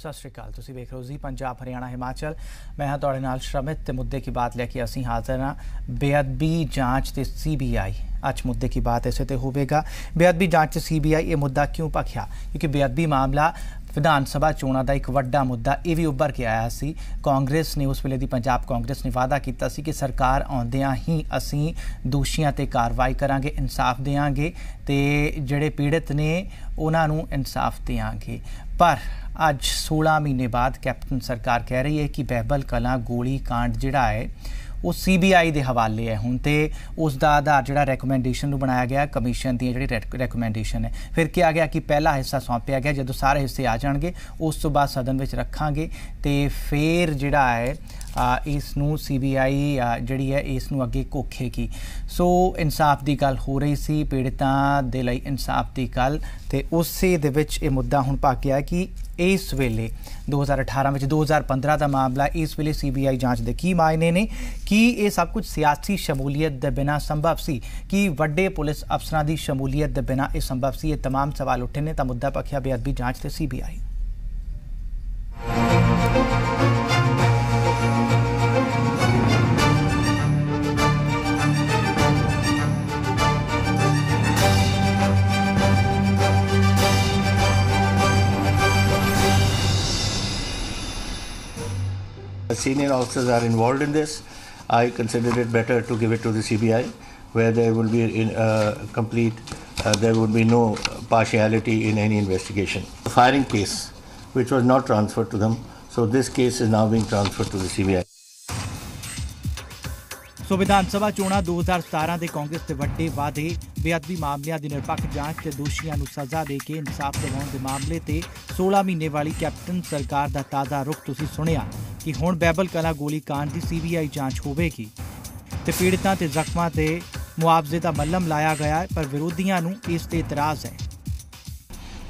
सत श्री अकाल, तुसीं वेख रहे हो जी पंजाब हरियाणा हिमाचल। मैं हाँ तुहाडे नाल श्रमित ते मुद्दे की बात लैके असीं हाज़र हाँ। बेअदबी जांच ते CBI अज मुद्दे की बात इसे ते होवेगा। बेअदबी जांच ते CBI ये मुद्दा क्यों भखिया? क्योंकि बेअदबी मामला विधान सभा चोणां दा एक वड्डा मुद्दा ये भी उभर के आया सी। कांग्रेस ने उस वेले दी पंजाब कांग्रेस ने वादा किया सी कि सरकार आउंदियां ही असीं दोषियां ते कार्रवाई करांगे, इंसाफ देंगे ते जिहड़े पीड़ित ने उन्हां नूं इंसाफ देंगे। पर अज 16 महीने बाद कैप्टन सरकार कह रही है कि बहबल कलां गोली कांड जिहड़ा है वो CBI के हवाले है हुण, ते उसका आधार जिहड़ा रैकमेंडेशन नूं बनाया गया कमीशन दी जिहड़ी रैकमेंडेशन है। फिर कहा गया कि पहला हिस्सा सौंपिया गया, जो सारे हिस्से आ जाएंगे उस तो बाद सदन में रखांगे ते फिर जिहड़ा है इसनूं CBI जिहड़ी है इसनूं अगे घोखेगी। सो इंसाफ की गल हो रही सी, पीड़ितां दे लई इंसाफ की गल, ते उसे दे विच ये मुद्दा हुण पा गया कि इस वेले 2018 में 2015 का मामला, इस वेले CBI जांच के की मायने ने, कि ये सब कुछ सियासी शमूलीयत के बिना संभव सी, कि वड्डे पुलिस अफसरां की शमूलीयत के बिना ये संभव सी? ये तमाम सवाल उठे ने। तो मुद्दा पखिया बेअदबी जांच ते CBI। Senior officers are involved in this. I consider it better to give it to the CBI, where there will be there would be no partiality in any investigation. The firing case, which was not transferred to them, so this case is now being transferred to the CBI. सो विधान सभा चोणां 2017 के कांग्रेस के वड्डे वादे, बेअदबी मामलों की निरपक्ष जांच ते दोषियों को सज़ा दे के इंसाफ दिवाउण के मामले ते 16 महीने वाली कैप्टन सरकार का ताज़ा रुख तुसीं सुनिया कि हुण बहबल कलां गोली कांड की CBI जांच होवेगी ते पीड़ितां ते जख्मां ते मुआवजे का मल्लम लाया गया है, पर विरोधियों को इस ते इतराज़ है।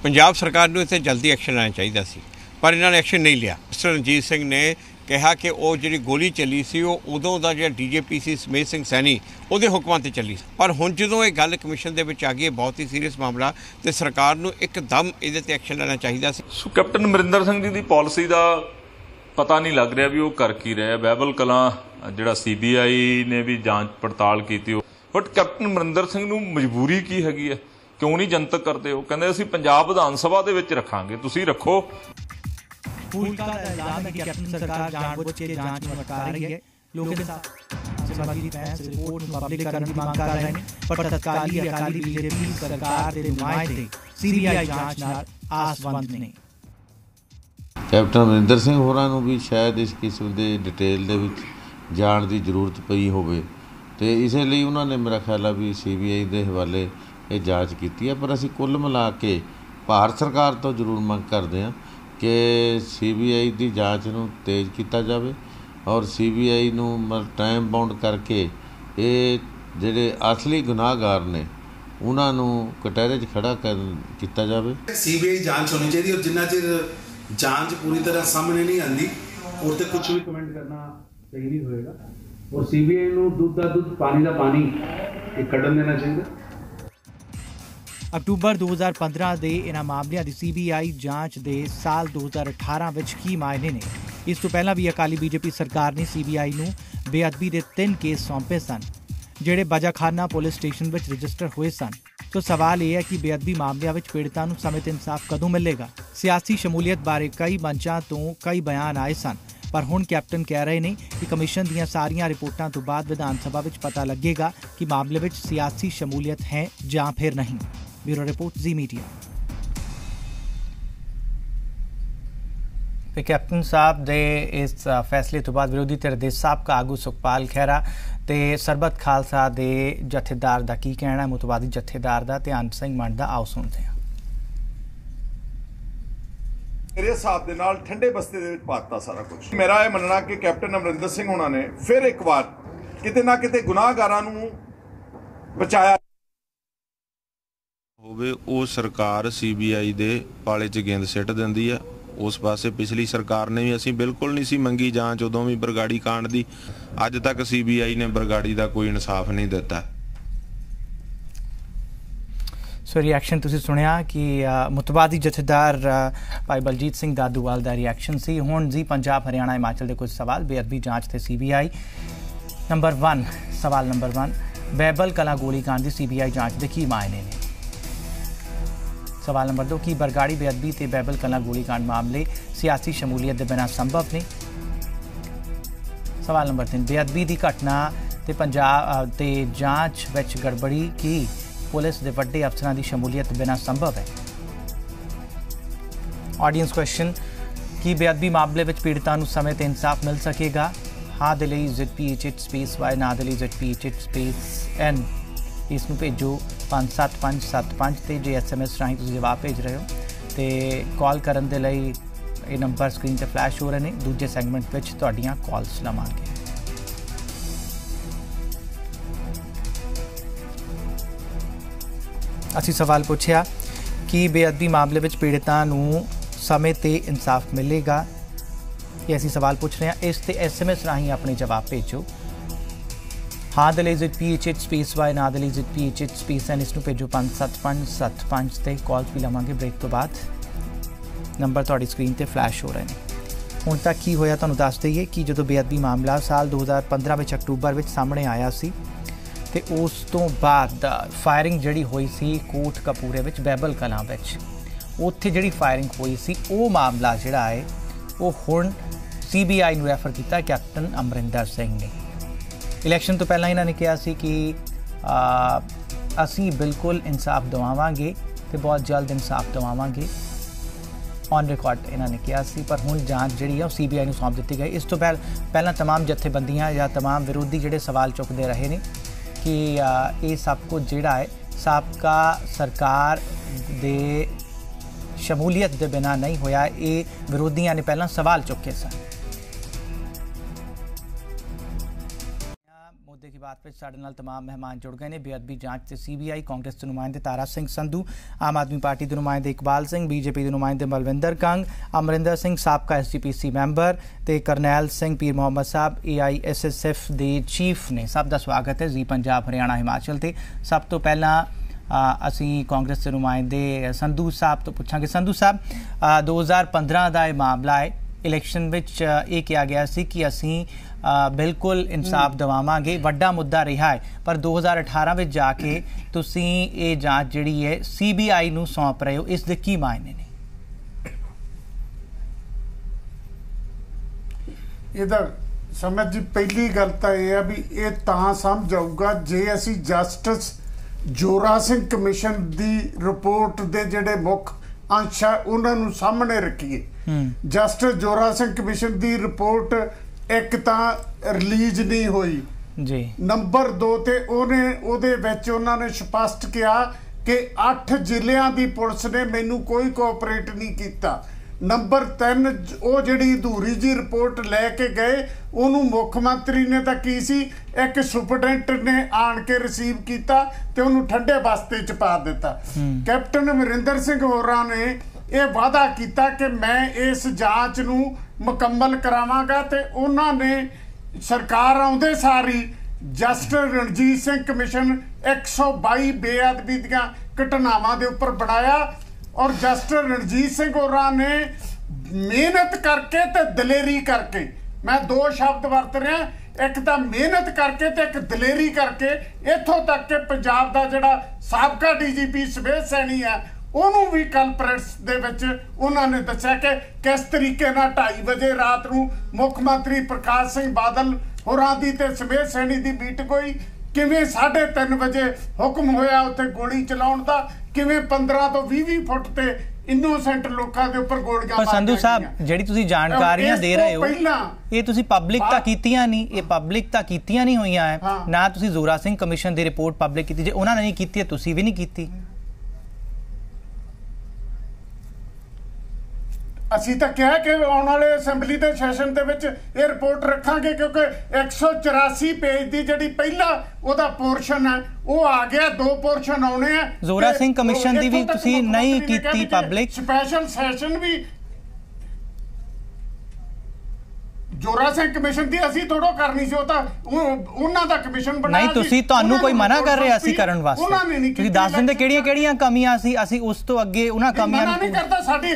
पंजाब सरकार को इत्थे जल्दी एक्शन लेना चाहिए सी, पर इन्होंने एक्शन नहीं लिया। मिस्टर रणजीत सिंह ने कहा कि वो जी गोली चली सी उदों का जो DGP सी सुमेध सिंह सैनी वो हुक्मां ते चली, पर हुण जदों ये गल कमीशन दे विच आ गई, बहुत ही सीरीयस मामला, तो सरकार नूं एकदम इहदे ते एक्शन लेना चाहिए सी। सो कैप्टन अमरिंदर सिंह जी की पॉलिसी का पता नहीं लग रहा भी वो कर की रहे। बहबल कलां जिहड़ा CBI ने भी जांच पड़ताल की, बट कैप्टन अमरिंदर सिंह नूं मजबूरी की हैगी है, क्यों नहीं जनतक करते? हो कहंदे असीं पंजाब विधान सभा दे विच रखांगे, तुसीं रखो। का इल्जाम है कि कैप्टन सरकार जानबूझ के जांच में अटका रही है, लोगों के साथ समाजी बहस रिपोर्ट पब्लिक करने की मांग कर रहे हैं, पर तत्काली अकाली BJP सरकार के नुमाइंदे CBI जांच नाल आसवंद ने। कैप्टन अमरिंदर सिंह होरां नूं भी शायद इस किस्म के डिटेल दे विच जाण की जरूरत पई होवे, ते इसे लिए उन्होंने मेरा ख्याल है भी CBI के हवाले ये जांच की है। पर असीं कुल मिला के भारत सरकार तो जरूर मंग करते हैं कि CBI की जांच नूं तेज़ किया जाए और CBI नूं टाइम बाउंड करके ये जिहड़े असली गुनाहगार ने उन्हां नूं कटहरे 'च खड़ा किया जाए। CBI जांच होनी चाहिए, और जिन्ना चिर जांच पूरी तरह सामने नहीं आती और तो कुछ भी कमेंट करना सही नहीं होएगा, और CBI नूं दूध का दूध पानी का पानी कढ़न देना चाहिए। अक्टूबर 2015 के इन्हां मामलों की CBI जांच के साल 2018 विच की मायने ने? इस तो पहला भी अकाली BJP सरकार ने CBI नूं बेअदबी के 3 केस सौंपे सन, जिहड़े बजाखाना पुलिस स्टेशन विच रजिस्टर हुए सन। तो सवाल यह है कि बेअदबी मामलों में पीड़ितां नूं समेत इंसाफ कदों मिलेगा? सियासी शमूलीयत बारे कई मंचां तो कई बयान आए सन, पर हुण कैप्टन कह रहे हैं कि कमीशन दीयां सारियां रिपोर्टां तो बाद विधान सभा विच पता लगेगा कि मामले विच सियासी शमूलीयत है जां फिर नहीं। ब्यूरो रिपोर्ट जी मीडिया। कैप्टन साहब दे इस फैसले तो बाद विरोधी धिर दे साबका आगू सुखपाल खैरा ते सरबत खालसा दे जथेदार दा की कहना है, मुतवादी जथेदार दा ध्यान सिंह मंड दा, आओ सुनते हैं। मेरे हिसाब दे नाल ठंडे बस्ते दे विच पाता सारा कुछ। मेरा यह मनना कि कैप्टन अमरिंदर सिंह होना ने फिर एक बार किते ना किते गुनाहगारां नूं बचाया होवे, वो सरकार CBI दे पाले च गेंद सिੱਟ दिंदी है। उस पासे पिछली सरकार ने भी असीं बिल्कुल नहीं सी मंगी जांच, उदों भी बरगाड़ी कांड दी, अज तक CBI ने बरगाड़ी का कोई इंसाफ नहीं दिता। ਸੋ ਰਿਐਕਸ਼ਨ ਤੁਸੀਂ ਸੁਣਿਆ ਕਿ ਮੁਤਵਾਦੀ ਜਥੇਦਾਰ ਭਾਈ ਬਲਜੀਤ ਸਿੰਘ ਦਾਦੂਵਾਲ ਦਾ ਰਿਐਕਸ਼ਨ ਸੀ। ਹੁਣ ਜੀ ਪੰਜਾਬ ਹਰਿਆਣਾ ਹਿਮਾਚਲ ਦੇ ਕੁਝ ਸਵਾਲ ਬੇਅਦਬੀ ਜਾਂਚ ਤੇ CBI। ਨੰਬਰ 1 ਸਵਾਲ ਨੰਬਰ 1 ਬਹਿਬਲ ਕਲਾਂ ਗੋਲੀकांड ਦੀ CBI ਜਾਂਚ ਦੇ ਕੀ ਮਾਇਨੇ ਨੇ। ਸਵਾਲ ਨੰਬਰ 2 ਕੀ ਬਰਗਾੜੀ ਬੇਅਦਬੀ ਤੇ ਬਹਿਬਲ ਕਲਾਂ ਗੋਲੀकांड ਮਾਮਲੇ ਸਿਆਸੀ ਸ਼ਮੂਲੀਅਤ ਦੇ ਬਿਨਾਂ ਸੰਭਵ ਨੇ। ਸਵਾਲ ਨੰਬਰ 3 ਬੇਅਦਬੀ ਦੀ ਘਟਨਾ ਤੇ ਪੰਜਾਬ ਤੇ ਜਾਂਚ ਵਿੱਚ ਗੜਬੜੀ ਕੀ पुलिस के वड्डे अफसरां की शमूलीयत बिना संभव है। ऑडियंस क्वेश्चन की बेअदबी मामले में पीड़ितां नूं समय ते इंसाफ मिल सकेगा। हाँ दे लई ZPH स्पेस वाई ना दे लई ZPH स्पेस N इस नूं भेजो 57575 ते जे SMS राਹੀਂ तुसीं जवाब भेज रहे हो तो कॉल करन दे लई ये नंबर स्क्रीन ते फ्लैश हो रहे हैं। दूजे सैगमेंट विच तुहाडीआं कॉल्स लवांगे। ਅਸੀਂ ਸਵਾਲ ਪੁੱਛਿਆ ਕਿ ਬੇਅਦਬੀ ਮਾਮਲੇ ਵਿੱਚ ਪੀੜਤਾਂ ਨੂੰ ਸਮੇਂ ਤੇ ਇਨਸਾਫ ਮਿਲੇਗਾ। ਇਹ ਅਸੀਂ ਸਵਾਲ ਪੁੱਛ ਰਹੇ ਹਾਂ। ਇਸ ਤੇ SMS ਰਾਹੀਂ ਆਪਣੇ ਜਵਾਬ ਭੇਜੋ। ਹਾਂ ਦੇ ਲਈ ZPH ਸਪੇਸ ਵਾਈ ਨਾ ਦੇ ਲਈ ZPH ਸਪੇਸ ਐਨ ਇਸ ਨੂੰ ਭੇਜੋ 57575 ਤੇ ਕਾਲਸ ਵੀ ਲਵਾਂਗੇ ਬ੍ਰੇਕ ਤੋਂ ਬਾਅਦ। ਨੰਬਰ ਤੁਹਾਡੀ ਸਕਰੀਨ ਤੇ ਫਲੈਸ਼ ਹੋ ਰਹੇ ਨੇ। ਹੁਣ ਤੱਕ ਕੀ ਹੋਇਆ ਤੁਹਾਨੂੰ ਦੱਸ ਦਈਏ ਕਿ ਜਦੋਂ ਬੇਅਦਬੀ ਮਾਮਲਾ ਸਾਲ 2015 ਵਿੱਚ ਅਕਤੂਬਰ ਵਿੱਚ ਸਾਹਮਣੇ ਆਇਆ ਸੀ ਤੇ ਉਸ ਤੋਂ ਬਾਅਦ ਫਾਇਰਿੰਗ ਜਿਹੜੀ ਹੋਈ ਸੀ ਕੋਟ ਕਪੂਰੇ ਵਿੱਚ ਬਹਿਬਲ ਕਲਾਂ ਵਿੱਚ, ਉੱਥੇ ਜਿਹੜੀ ਫਾਇਰਿੰਗ ਹੋਈ ਸੀ ਉਹ ਮਾਮਲਾ ਜਿਹੜਾ ਹੈ ਉਹ ਹੁਣ CBI ਨੂੰ ਰੈਫਰ ਕੀਤਾ ਕੈਪਟਨ ਅਮਰਿੰਦਰ ਸਿੰਘ ਨੇ। ਇਲੈਕਸ਼ਨ ਤੋਂ ਪਹਿਲਾਂ ਇਹਨਾਂ ਨੇ ਕਿਹਾ ਸੀ ਕਿ ਅਸੀਂ ਬਿਲਕੁਲ ਇਨਸਾਫ ਦਿਵਾਵਾਂਗੇ ਤੇ ਬਹੁਤ ਜਲਦ ਇਨਸਾਫ ਦਿਵਾਵਾਂਗੇ। ਔਨ ਰਿਕਾਰਡ ਇਹਨਾਂ ਨੇ ਕਿਹਾ ਸੀ। ਪਰ ਹੁਣ ਜਾਂਚ ਜਿਹੜੀ ਹੈ ਉਹ CBI ਨੂੰ ਸੌਂਪ ਦਿੱਤੀ ਗਈ। ਇਸ ਤੋਂ ਪਹਿਲਾਂ तमाम ਜਥੇਬੰਦੀਆਂ ਜਾਂ तमाम ਵਿਰੋਧੀ ਜਿਹੜੇ ਸਵਾਲ ਚੁੱਕਦੇ ਰਹੇ ਨੇ कि ये सब कुछ जिहड़ा है साबका सरकार दे शमूलीयत दे बिना नहीं होया। ये विरोधियों ने पहला सवाल चुके सन। मुद्दे की बात पर साडे नाल तमाम मेहमान जुड़ गए हैं। बेअदबी जांच से CBI कांग्रेस के नुमाइंदे तारा सिंह संधू, आम आदमी पार्टी के नुमाइंदे इकबाल सिंह, BJP के नुमाइंदे बलविंदर कंग, अमरिंदर सिंह साबका SGPC मैंबर ते करनैल सिंह पीर मुहम्मद साहब AISSF के चीफ ने। सब का स्वागत है जी पंजाब हरियाणा हिमाचल ते। सब तो पहला असी कांग्रेस के नुमाइंदे संधू साहब तो पूछांगे। संधू साहब 2015 का यह मामला है। इलैक्शन विच ये कहा गया सी कि असी बिल्कुल इंसाफ दवावांगे, वड्डा मुद्दा रहा है। पर 2018 में जाके तुसी ये जांच जिहड़ी है CBI नूं सौंप रहे हो, इस दे की मायने ने? ਇਹਦਾ ਸਮਝ ਜੀ ਪਹਿਲੀ ਗੱਲ ਤਾਂ ਇਹ ਆ ਵੀ ਇਹ ਤਾਂ ਸਮਝ ਆਊਗਾ ਜੇ ਅਸੀਂ ਜਸਟਿਸ ਜੋਰਾ ਸਿੰਘ ਕਮਿਸ਼ਨ ਦੀ ਰਿਪੋਰਟ ਦੇ ਜਿਹੜੇ ਮੁੱਖ ਅੰਸ਼ ਆ ਉਹਨਾਂ ਨੂੰ ਸਾਹਮਣੇ ਰੱਖੀਏ। ਜਸਟਿਸ ਜੋਰਾ ਸਿੰਘ ਕਮਿਸ਼ਨ ਦੀ ਰਿਪੋਰਟ ਇੱਕ ਤਾਂ ਰਿਲੀਜ਼ ਨਹੀਂ ਹੋਈ ਜੀ। ਨੰਬਰ 2 ਤੇ ਉਹਦੇ ਵਿੱਚ ਉਹਨਾਂ ਨੇ ਸਪਸ਼ਟ ਕਿਹਾ ਕਿ 8 ਜ਼ਿਲ੍ਹਿਆਂ ਦੀ ਪੁਲਿਸ ਨੇ ਮੈਨੂੰ ਕੋਈ ਕੋਆਪਰੇਟ ਨਹੀਂ ਕੀਤਾ। ਨੰਬਰ 3 ਉਹ ਜਿਹੜੀ ਅਧੂਰੀ ਜੀ ਰਿਪੋਰਟ ਲੈ ਕੇ ਗਏ ਉਹਨੂੰ ਮੁੱਖ ਮੰਤਰੀ ਨੇ ਤਾਂ ਕੀ ਸੀ ਇੱਕ ਸੁਪਰਡੈਂਟ ਨੇ ਆਣ ਕੇ ਰਿਸੀਵ ਕੀਤਾ ਤੇ ਉਹਨੂੰ ਠੰਡੇ ਬਸਤੇ ਚ ਪਾ ਦਿੱਤਾ। ਕੈਪਟਨ ਅਮਰਿੰਦਰ ਸਿੰਘ ਹੋਰਾਂ ਨੇ ਇਹ ਵਾਅਦਾ ਕੀਤਾ ਕਿ ਮੈਂ ਇਸ ਜਾਂਚ ਨੂੰ ਮੁਕੰਮਲ ਕਰਾਵਾਂਗਾ ਤੇ ਉਹਨਾਂ ਨੇ ਸਰਕਾਰ ਆਉਂਦੇ ਸਾਰੀ ਜਸਟਿਸ ਰਣਜੀਤ ਸਿੰਘ ਕਮਿਸ਼ਨ 122 ਬੇਅਦਬੀ ਦੀਆਂ ਘਟਨਾਵਾਂ ਦੇ ਉੱਪਰ ਬਣਾਇਆ। और जस्टिस रणजीत सिंह होरां ने मेहनत करके ते दलेरी करके, मैं 2 शब्द वरत रहा, एक तो मेहनत करके ते एक दलेरी करके इत्थों तक कि पंजाब दा जिहड़ा साबका DGP सुमेध सैनी है ਉਹਨੂੰ ਵੀ ਕੱਲ ਪ੍ਰੈਸ ਦੇ ਵਿੱਚ ਉਹਨਾਂ ਨੇ ਦੱਸਿਆ ਕਿ ਕਿਸ ਤਰੀਕੇ ਨਾਲ 2:30 ਵਜੇ ਰਾਤ ਨੂੰ ਮੁੱਖ ਮੰਤਰੀ ਪ੍ਰਕਾਸ਼ ਸਿੰਘ ਬਾਦਲ ਹੋਰਾਂ ਦੀ ਤੇ ਸੁਮੇਧ ਸੈਣੀ ਦੀ ਮੀਟਿੰਗ ਹੋਈ। ਕਿਵੇਂ 3:30 ਵਜੇ ਹੁਕਮ ਹੋਇਆ ਉੱਥੇ ਗੋਲੀ ਚਲਾਉਣ ਦਾ, ਕਿਵੇਂ 15 ਤੋਂ 20 ਫੁੱਟ ਤੇ ਇਨੋਸੈਂਟ ਲੋਕਾਂ ਦੇ ਉੱਪਰ ਗੋਲੀਆਂ ਮਾਰੀਆਂ। ਸੰਧੂ ਸਾਹਿਬ ਜਿਹੜੀ ਤੁਸੀਂ ਜਾਣਕਾਰੀਆਂ ਦੇ ਰਹੇ ਹੋ ਇਹ ਤੁਸੀਂ ਪਬਲਿਕ ਤਾਂ ਕੀਤੀਆਂ ਨਹੀਂ, ਇਹ ਪਬਲਿਕ ਤਾਂ ਕੀਤੀਆਂ ਨਹੀਂ ਹੋਈਆਂ ਹੈ ਨਾ। ਤੁਸੀਂ ਜ਼ੋਰਾ ਸਿੰਘ ਕਮਿਸ਼ਨ ਦੀ ਰਿਪੋਰਟ ਪਬਲਿਕ ਕੀਤੀ, ਜੇ ਉਹਨਾਂ ਨੇ ਨਹੀਂ ਕੀਤੀ ਤੁਸੀਂ ਵੀ ਨਹੀਂ ਕੀਤੀ। ਅਸੀਂ ਤਾਂ ਕਿਹਾ ਕਿ ਆਉਣ ਵਾਲੇ ਅਸੈਂਬਲੀ ਦੇ ਸੈਸ਼ਨ ਦੇ ਵਿੱਚ ਇਹ ਰਿਪੋਰਟ ਰੱਖਾਂਗੇ ਕਿਉਂਕਿ 184 ਪੇਜ ਦੀ ਜਿਹੜੀ ਪਹਿਲਾ ਉਹਦਾ ਪੋਰਸ਼ਨ ਹੈ ਉਹ ਆ ਗਿਆ, 2 ਪੋਰਸ਼ਨ ਆਉਣੇ ਆ। ਜ਼ੋਰਾ ਸਿੰਘ ਕਮਿਸ਼ਨ ਦੀ ਵੀ ਤੁਸੀਂ ਨਹੀਂ ਕੀਤੀ ਪਬਲਿਕ। ਸਪੈਸ਼ਲ ਸੈਸ਼ਨ ਵੀ ਜੋਰਾ ਸਿੰਘ ਕਮਿਸ਼ਨ ਦੀ ਅਸੀਂ ਥੋੜੋ ਕਰਨੀ ਸੀ, ਉਹ ਤਾਂ ਉਹਨਾਂ ਦਾ ਕਮਿਸ਼ਨ ਬਣਾਇਆ ਨਹੀਂ। ਤੁਸੀਂ ਤੁਹਾਨੂੰ ਕੋਈ ਮਨਾ ਕਰ ਰਿਹਾ ਸੀ ਕਰਨ ਵਾਸਤੇ? ਤੁਸੀਂ ਦੱਸ ਦਿੰਦੇ ਕਿਹੜੀਆਂ ਕਮੀਆਂ ਸੀ, ਅਸੀਂ ਉਸ ਤੋਂ ਅੱਗੇ ਉਹਨਾਂ ਕਮੀਆਂ ਨੂੰ ਨਹੀਂ ਕਰਦਾ। ਸਾਡੀ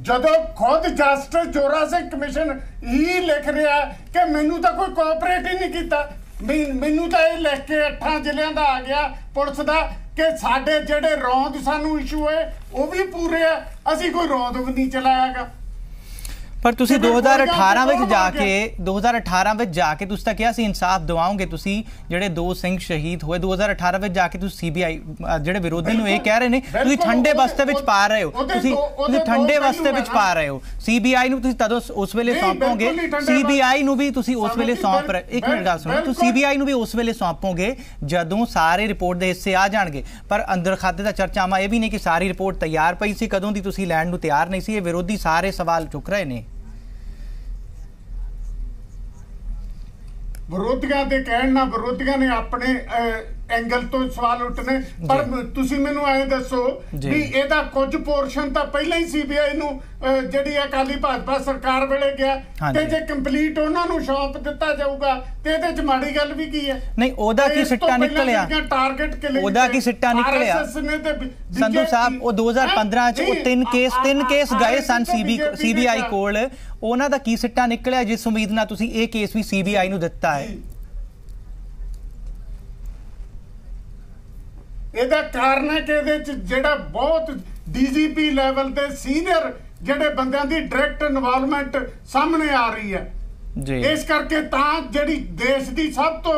ਜਦੋਂ ਖੁਦ ਜਸਟਿਸ ਜੋਰਾ ਸਿੰਘ ਕਮਿਸ਼ਨ ਹੀ ਲਿਖ ਰਿਹਾ ਕਿ ਮੈਨੂੰ ਤਾਂ ਕੋਈ ਕੋਆਪਰੇਟ ਹੀ ਨਹੀਂ ਕੀਤਾ, ਮੈਨੂੰ ਤਾਂ ਇਹ ਲਿਖ ਕੇ 8 ਜ਼ਿਲ੍ਹਿਆਂ ਦਾ ਆ ਗਿਆ ਪੁਲਿਸ ਦਾ ਕਿ ਸਾਡੇ ਜਿਹੜੇ ਰੌਂਦ ਸਾਨੂੰ ਇਸ਼ੂ ਹੋਏ ਉਹ ਵੀ ਪੂਰੇ ਆ, ਅਸੀਂ ਕੋਈ ਰੌਂਦ ਵੀ ਨਹੀਂ ਚਲਾਇਆਗਾ। ਪਰ ਤੁਸੀਂ 2018 ਵਿੱਚ ਜਾ ਕੇ ਤੁਸੀਂ ਤਾਂ ਕਿਹਾ ਸੀ ਇਨਸਾਫ ਦਿਵਾਓਗੇ। ਤੁਸੀਂ ਜਿਹੜੇ 2 ਸਿੰਘ ਸ਼ਹੀਦ ਹੋਏ 2018 ਵਿੱਚ ਜਾ ਕੇ ਤੁਸੀਂ ਸੀਬੀਆਈ ਜਿਹੜੇ ਵਿਰੋਧੀ ਨੂੰ ਇਹ ਕਹਿ ਰਹੇ ਨੇ ਤੁਸੀਂ ਠੰਡੇ ਬਸਤੇ ਵਿੱਚ ਪਾ ਰਹੇ ਹੋ, ਤੁਸੀਂ ਠੰਡੇ ਬਸਤੇ ਵਿੱਚ ਪਾ ਰਹੇ ਹੋ। ਸੀਬੀਆਈ ਨੂੰ ਤੁਸੀਂ ਤਦੋਂ ਉਸ ਵੇਲੇ ਸੌਂਪੋਗੇ, ਸੀਬੀਆਈ ਨੂੰ ਵੀ ਤੁਸੀਂ ਉਸ ਵੇਲੇ ਸੌਂਪ ਰਹੇ। ਇੱਕ ਮਿੰਟ ਗੱਲ ਸੁਣੋ, ਤੁਸੀਂ ਸੀਬੀਆਈ ਨੂੰ ਵੀ ਉਸ ਵੇਲੇ ਸੌਂਪੋਗੇ ਜਦੋਂ ਸਾਰੇ ਰਿਪੋਰਟ ਦੇ ਹਿੱਸੇ ਆ ਜਾਣਗੇ। ਪਰ ਅੰਦਰ ਖਾਤੇ ਦਾ ਚਰਚਾਵਾਂ ਇਹ ਵੀ ਨੇ ਕਿ ਸਾਰੀ ਰਿਪੋਰਟ ਤਿਆਰ ਪਈ ਸੀ, ਕਦੋਂ ਦੀ ਤੁਸੀਂ ਲੈਣ ਨੂੰ ਤਿਆਰ ਨਹੀਂ ਸੀ। ਇਹ ਵਿਰੋਧੀ ਸਾਰੇ ਸਵਾਲ ਚੁੱਕ ਰਹੇ ਨੇ। ਵਿਰੋਧੀਆਂ ਦੇ ਕਹਿਣ ਨਾਲ ਵਿਰੋਧੀਆਂ ਨੇ ਆਪਣੇ ਐਂਗਲ ਤੋਂ ਸਵਾਲ ਉੱਠਨੇ, ਪਰ ਤੁਸੀਂ ਮੈਨੂੰ ਐਂ ਦੱਸੋ ਵੀ ਇਹਦਾ ਕੁਝ ਪੋਰਸ਼ਨ ਤਾਂ ਪਹਿਲਾਂ ਹੀ ਸੀਬੀਆਈ ਨੂੰ ਜਿਹੜੀ ਅਕਾਲੀ ਭਾਜਪਾ ਸਰਕਾਰ ਵੇਲੇ ਗਿਆ, ਤੇ ਜੇ ਕੰਪਲੀਟ ਉਹਨਾਂ ਨੂੰ ਸੌਂਪ ਦਿੱਤਾ ਜਾਊਗਾ ਤੇ ਇਹਦੇ ਚ ਮਾੜੀ ਗੱਲ ਵੀ ਕੀ ਹੈ? ਨਹੀਂ, ਉਹਦਾ ਕੀ ਸਿੱਟਾ ਨਿਕਲਿਆ? ਉਹਦਾ ਕੀ ਸਿੱਟਾ ਨਿਕਲਿਆ ਸੰਧੂ ਸਾਹਿਬ? ਉਹ 2015 ਚ ਉਹ ਤਿੰਨ ਕੇਸ ਗਏ ਸਨ ਸੀਬੀਆਈ ਕੋਲ, ਉਹਨਾਂ ਦਾ ਕੀ ਸਿੱਟਾ ਨਿਕਲਿਆ ਜਿਸ ਉਮੀਦ ਨਾਲ ਤੁਸੀਂ ਇਹ ਕੇਸ ਵੀ ਸੀਬੀਆਈ ਨੂੰ ਦਿੱਤਾ ਹੈ? ਇਹਦਾ ਕਾਰਨ ਹੈ ਕਿ ਇਹਦੇ ਚ ਜਿਹੜਾ ਬਹੁਤ ਡੀਜੀਪੀ ਲੈਵਲ ਤੇ ਸੀਨੀਅਰ ਜਿਹੜੇ ਬੰਦਿਆਂ ਦੀ ਡਾਇਰੈਕਟ ਇਨਵੋਲਵਮੈਂਟ ਸਾਹਮਣੇ ਆ ਰਹੀ ਹੈ ਜੀ। ਇਸ ਕਰਕੇ ਤਾਂ ਜਿਹੜੀ ਦੇਸ਼ ਦੀ ਸਭ ਤੋਂ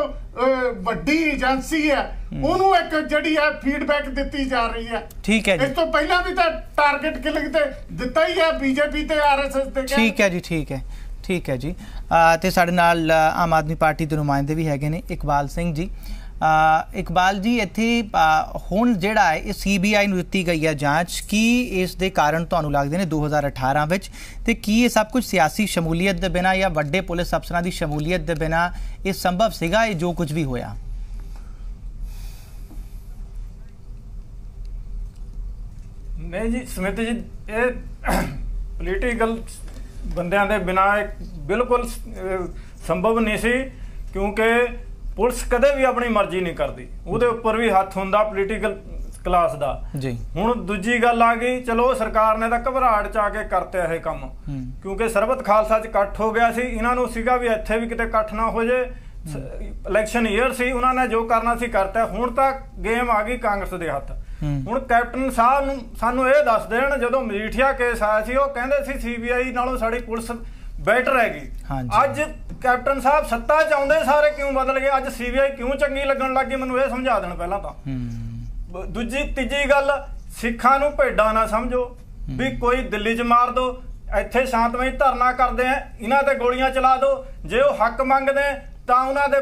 ਵੱਡੀ ਏਜੰਸੀ ਹੈ ਉਹਨੂੰ ਇੱਕ ਜਿਹੜੀ ਹੈ ਫੀਡਬੈਕ ਦਿੱਤੀ ਜਾ ਰਹੀ ਹੈ। ਠੀਕ ਹੈ ਜੀ। ਇਸ ਤੋਂ ਪਹਿਲਾਂ ਵੀ ਤਾਂ ਟਾਰਗੇਟ ਕਿਲਿੰਗ ਤੇ ਦਿੱਤਾ ਹੀ ਹੈ ਬੀਜੇਪੀ ਤੇ ਆਰਐਸਐਸ ਤੇ। ਠੀਕ ਹੈ ਜੀ, ਠੀਕ ਹੈ ਜੀ। ਤੇ ਸਾਡੇ ਨਾਲ ਆਮ ਆਦਮੀ ਪਾਰਟੀ ਦੇ ਨੁਮਾਇੰਦੇ ਵੀ ਹੈਗੇ ਨੇ, ਇਕਬਾਲ ਸਿੰਘ ਜੀ। ਇਕਬਾਲ ਜੀ, ਇੱਥੇ ਹੁਣ ਜਿਹੜਾ ਹੈ ਇਹ ਸੀਬੀਆਈ ਨੂੰ ਦਿੱਤੀ ਗਈ ਹੈ ਜਾਂਚ, ਕੀ ਇਸ ਦੇ ਕਾਰਨ ਤੁਹਾਨੂੰ ਲੱਗਦੇ ਨੇ 2018 ਵਿੱਚ, ਤੇ ਕੀ ਇਹ ਸਭ ਕੁਝ ਸਿਆਸੀ ਸ਼ਮੂਲੀਅਤ ਦੇ ਬਿਨਾਂ ਜਾਂ ਵੱਡੇ ਪੁਲਿਸ ਅਫਸਰਾਂ ਦੀ ਸ਼ਮੂਲੀਅਤ ਦੇ ਬਿਨਾਂ ਇਹ ਸੰਭਵ ਸੀਗਾ, ਇਹ ਜੋ ਕੁਝ ਵੀ ਹੋਇਆ? ਨਹੀਂ ਜੀ ਸਮਿਤ ਜੀ, ਇਹ ਪੋਲੀਟੀਕਲ ਬੰਦਿਆਂ ਦੇ ਬਿਨਾਂ ਬਿਲਕੁਲ ਸੰਭਵ ਨਹੀਂ ਸੀ, ਕਿਉਂਕਿ ਪੁਲਿਸ ਕਦੇ ਵੀ ਆਪਣੀ ਮਰਜ਼ੀ ਨਹੀਂ ਕਰਦੀ, ਉਹਦੇ ਉੱਪਰ ਵੀ ਹੱਥ ਹੁੰਦਾ ਪੋਲੀਟੀਕਲ ਕਲਾਸ ਦਾ ਜੀ। ਹੁਣ ਦੂਜੀ ਗੱਲ ਆ ਗਈ, ਚਲੋ ਸਰਕਾਰ ਨੇ ਤਾਂ ਘਬਰਾਹਟ ਚ ਆ ਕੇ ਕਰਤੇ ਇਹ ਕੰਮ, ਕਿਉਂਕਿ ਸਰਬਤ ਖਾਲਸਾ ਚ ਇਕੱਠ ਹੋ ਗਿਆ ਸੀ, ਇਹਨਾਂ ਨੂੰ ਸੀਗਾ ਵੀ ਇੱਥੇ ਵੀ ਕਿਤੇ ਇਕੱਠ ਨਾ ਹੋ ਜੇ, ਇਲੈਕਸ਼ਨ ਈਅਰ ਸੀ, ਉਹਨਾਂ ਨੇ ਜੋ ਕਰਨਾ ਸੀ ਕਰਤਾ। ਹੁਣ ਤਾਂ ਗੇਮ ਆ ਗਈ ਕਾਂਗਰਸ ਦੇ ਹੱਥ। ਹੁਣ ਕੈਪਟਨ ਸਾਹਿਬ ਨੂੰ ਸਾਨੂੰ ਇਹ ਦੱਸ ਦੇਣ, ਜਦੋਂ ਮਜੀਠੀਆ ਕੇਸ ਆਇਆ ਸੀ ਉਹ ਕਹਿੰਦੇ ਸੀ ਸੀਬੀਆਈ ਨਾਲੋਂ ਸਾਡੀ ਪੁਲਿਸ ਬੈਟਰ ਹੈਗੀ। ਅੱਜ ਕੈਪਟਨ ਸਾਹਿਬ ਸੱਤਾ ਚ ਆਉਂਦੇ ਸਾਰੇ ਕਿਉਂ ਬਦਲ ਗਏ? ਅੱਜ ਸੀਬੀਆਈ ਕਿਉਂ ਚੰਗੀ ਲੱਗਣ ਲੱਗ ਗਈ? ਮੈਨੂੰ ਇਹ ਸਮਝਾ ਦੇਣ ਪਹਿਲਾਂ ਤਾਂ। ਤੀਜੀ ਗੱਲ, ਸਿੱਖਾਂ ਨੂੰ ਭੇਡਾਂ ਨਾ ਸਮਝੋ ਵੀ ਕੋਈ ਦਿੱਲੀ ਚ ਮਾਰ ਦੋ, ਇੱਥੇ ਸ਼ਾਂਤਮਈ ਧਰਨਾ ਕਰਦੇ ਆ, ਇਹਨਾਂ ਤੇ ਗੋਲੀਆਂ ਚਲਾ ਦੋ। ਜੇ ਉਹ ਹੱਕ ਮੰਗਦੇ ਤਾਂ ਉਹਨਾਂ ਦੇ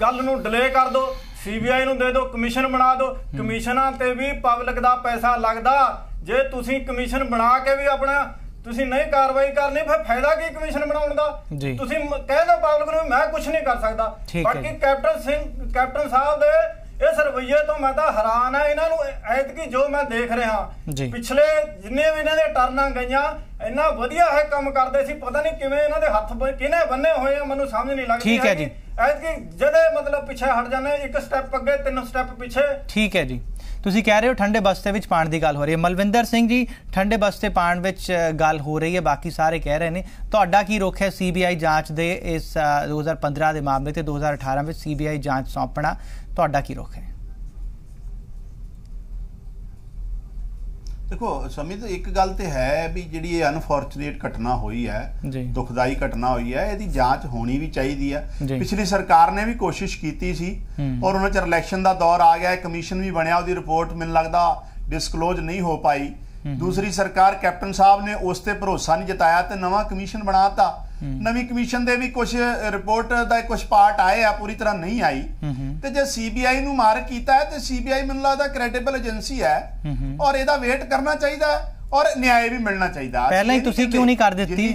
ਗੱਲ ਨੂੰ ਡਿਲੇ ਕਰ ਦੋ, ਸੀਬੀਆਈ ਨੂੰ ਦੇ ਦੋ, ਕਮਿਸ਼ਨ ਬਣਾ ਦੋ। ਕਮਿਸ਼ਨਾਂ ਤੇ ਵੀ ਪਬਲਿਕ ਦਾ ਪੈਸਾ ਲੱਗਦਾ। ਜੇ ਤੁਸੀਂ ਕਮਿਸ਼ਨ ਬਣਾ ਕੇ ਵੀ ਆਪਣਾ ਤੁਸੀਂ ਨਹੀਂ ਕਾਰਵਾਈ ਕਰਨੀ, ਫਿਰ ਫਾਇਦਾ ਕੀ ਕਮਿਸ਼ਨ ਬਣਾਉਣ ਦਾ? ਤੁਸੀਂ ਕਹਿ ਦਿਓ ਪਬਲਿਕ ਨੂੰ ਮੈਂ ਕੁਝ ਨਹੀਂ ਕਰ ਸਕਦਾ। ਬਾਕੀ ਕੈਪਟਨ ਸਾਹਿਬ ਦੇ ਇਸ ਰਵੱਈਏ ਤੋਂ ਮੈਂ ਤਾਂ ਹੈਰਾਨ ਆ। ਇਹਨਾਂ ਨੂੰ ਐਤਕੀ ਜੋ ਮੈਂ ਦੇਖ ਰਿਹਾ, ਪਿਛਲੇ ਜਿੰਨੇ ਵੀ ਇਹਨਾਂ ਦੇ ਟਰਨਾਂ ਗਈਆਂ, ਇੰਨਾ ਵਧੀਆ ਹੈ ਕੰਮ ਕਰਦੇ ਸੀ, ਪਤਾ ਨਹੀਂ ਕਿਵੇਂ ਇਹਨਾਂ ਦੇ ਹੱਥ ਕਿਹਨੇ ਬੰਨੇ ਹੋਏ ਆ, ਮੈਨੂੰ ਸਮਝ ਨਹੀਂ ਲੱਗਦੀ। ਠੀਕ ਹੈ ਜੀ। ਐਤਕੀ ਜਦੇ ਮਤਲਬ ਪਿੱਛੇ ਹਟ ਜਾਂਦੇ, ਇੱਕ ਸਟੈਪ ਅੱਗੇ 3 ਸਟੈਪ ਪਿੱਛੇ। ਠੀਕ ਹੈ ਜੀ। ਤੁਸੀਂ ਕਹਿ ਰਹੇ ਹੋ ਠੰਡੇ ਬਸਤੇ ਵਿੱਚ ਪਾਣ ਦੀ ਗੱਲ ਹੋ ਰਹੀ ਹੈ। ਮਲਵਿੰਦਰ ਸਿੰਘ ਜੀ, ਠੰਡੇ ਬਸਤੇ ਪਾਣ ਵਿੱਚ ਗੱਲ ਹੋ ਰਹੀ ਹੈ, ਬਾਕੀ ਸਾਰੇ ਕਹਿ ਰਹੇ ਨੇ, ਤੁਹਾਡਾ ਕੀ ਰੁਖ ਹੈ ਸੀਬੀਆਈ ਜਾਂਚ ਦੇ ਇਸ 2015 ਦੇ ਮਾਮਲੇ ਤੇ 2018 ਵਿੱਚ ਸੀਬੀਆਈ ਜਾਂਚ ਸੌਂਪਣਾ, ਤੁਹਾਡਾ ਕੀ ਰੁਖ ਹੈ? देखो समित, एक गल तो है भी जी अनफॉर्चुनेट घटना हुई है, दुखदाई घटना हुई है, यदि जांच होनी भी चाहिए है। पिछली सरकार ने भी कोशिश की सी और उन्होंने इलैक्शन का दौर आ गया, कमीशन भी बनया, उसकी रिपोर्ट मैनूं लगदा डिस्कलोज नहीं हो पाई। दूसरी सरकार कैप्टन साहब ने उस ते भरोसा नहीं जताया तो नवा कमीशन बनाता। नवी कमीशन दे भी कुछ रिपोर्ट दा कुछ पार्ट आए आ, पूरी तरह नहीं आई। ते जे सीबीआई नूं मार्क कीता है तो सीबीआई मैनूं लगदा क्रेडिबल एजेंसी है और इहदा वेट करना चाहिए और न्याय भी मिलना चाहिए। ਪਹਿਲਾਂ ਹੀ ਤੁਸੀਂ ਕਿਉਂ ਨਹੀਂ ਕਰ ਦਿੱਤੀ?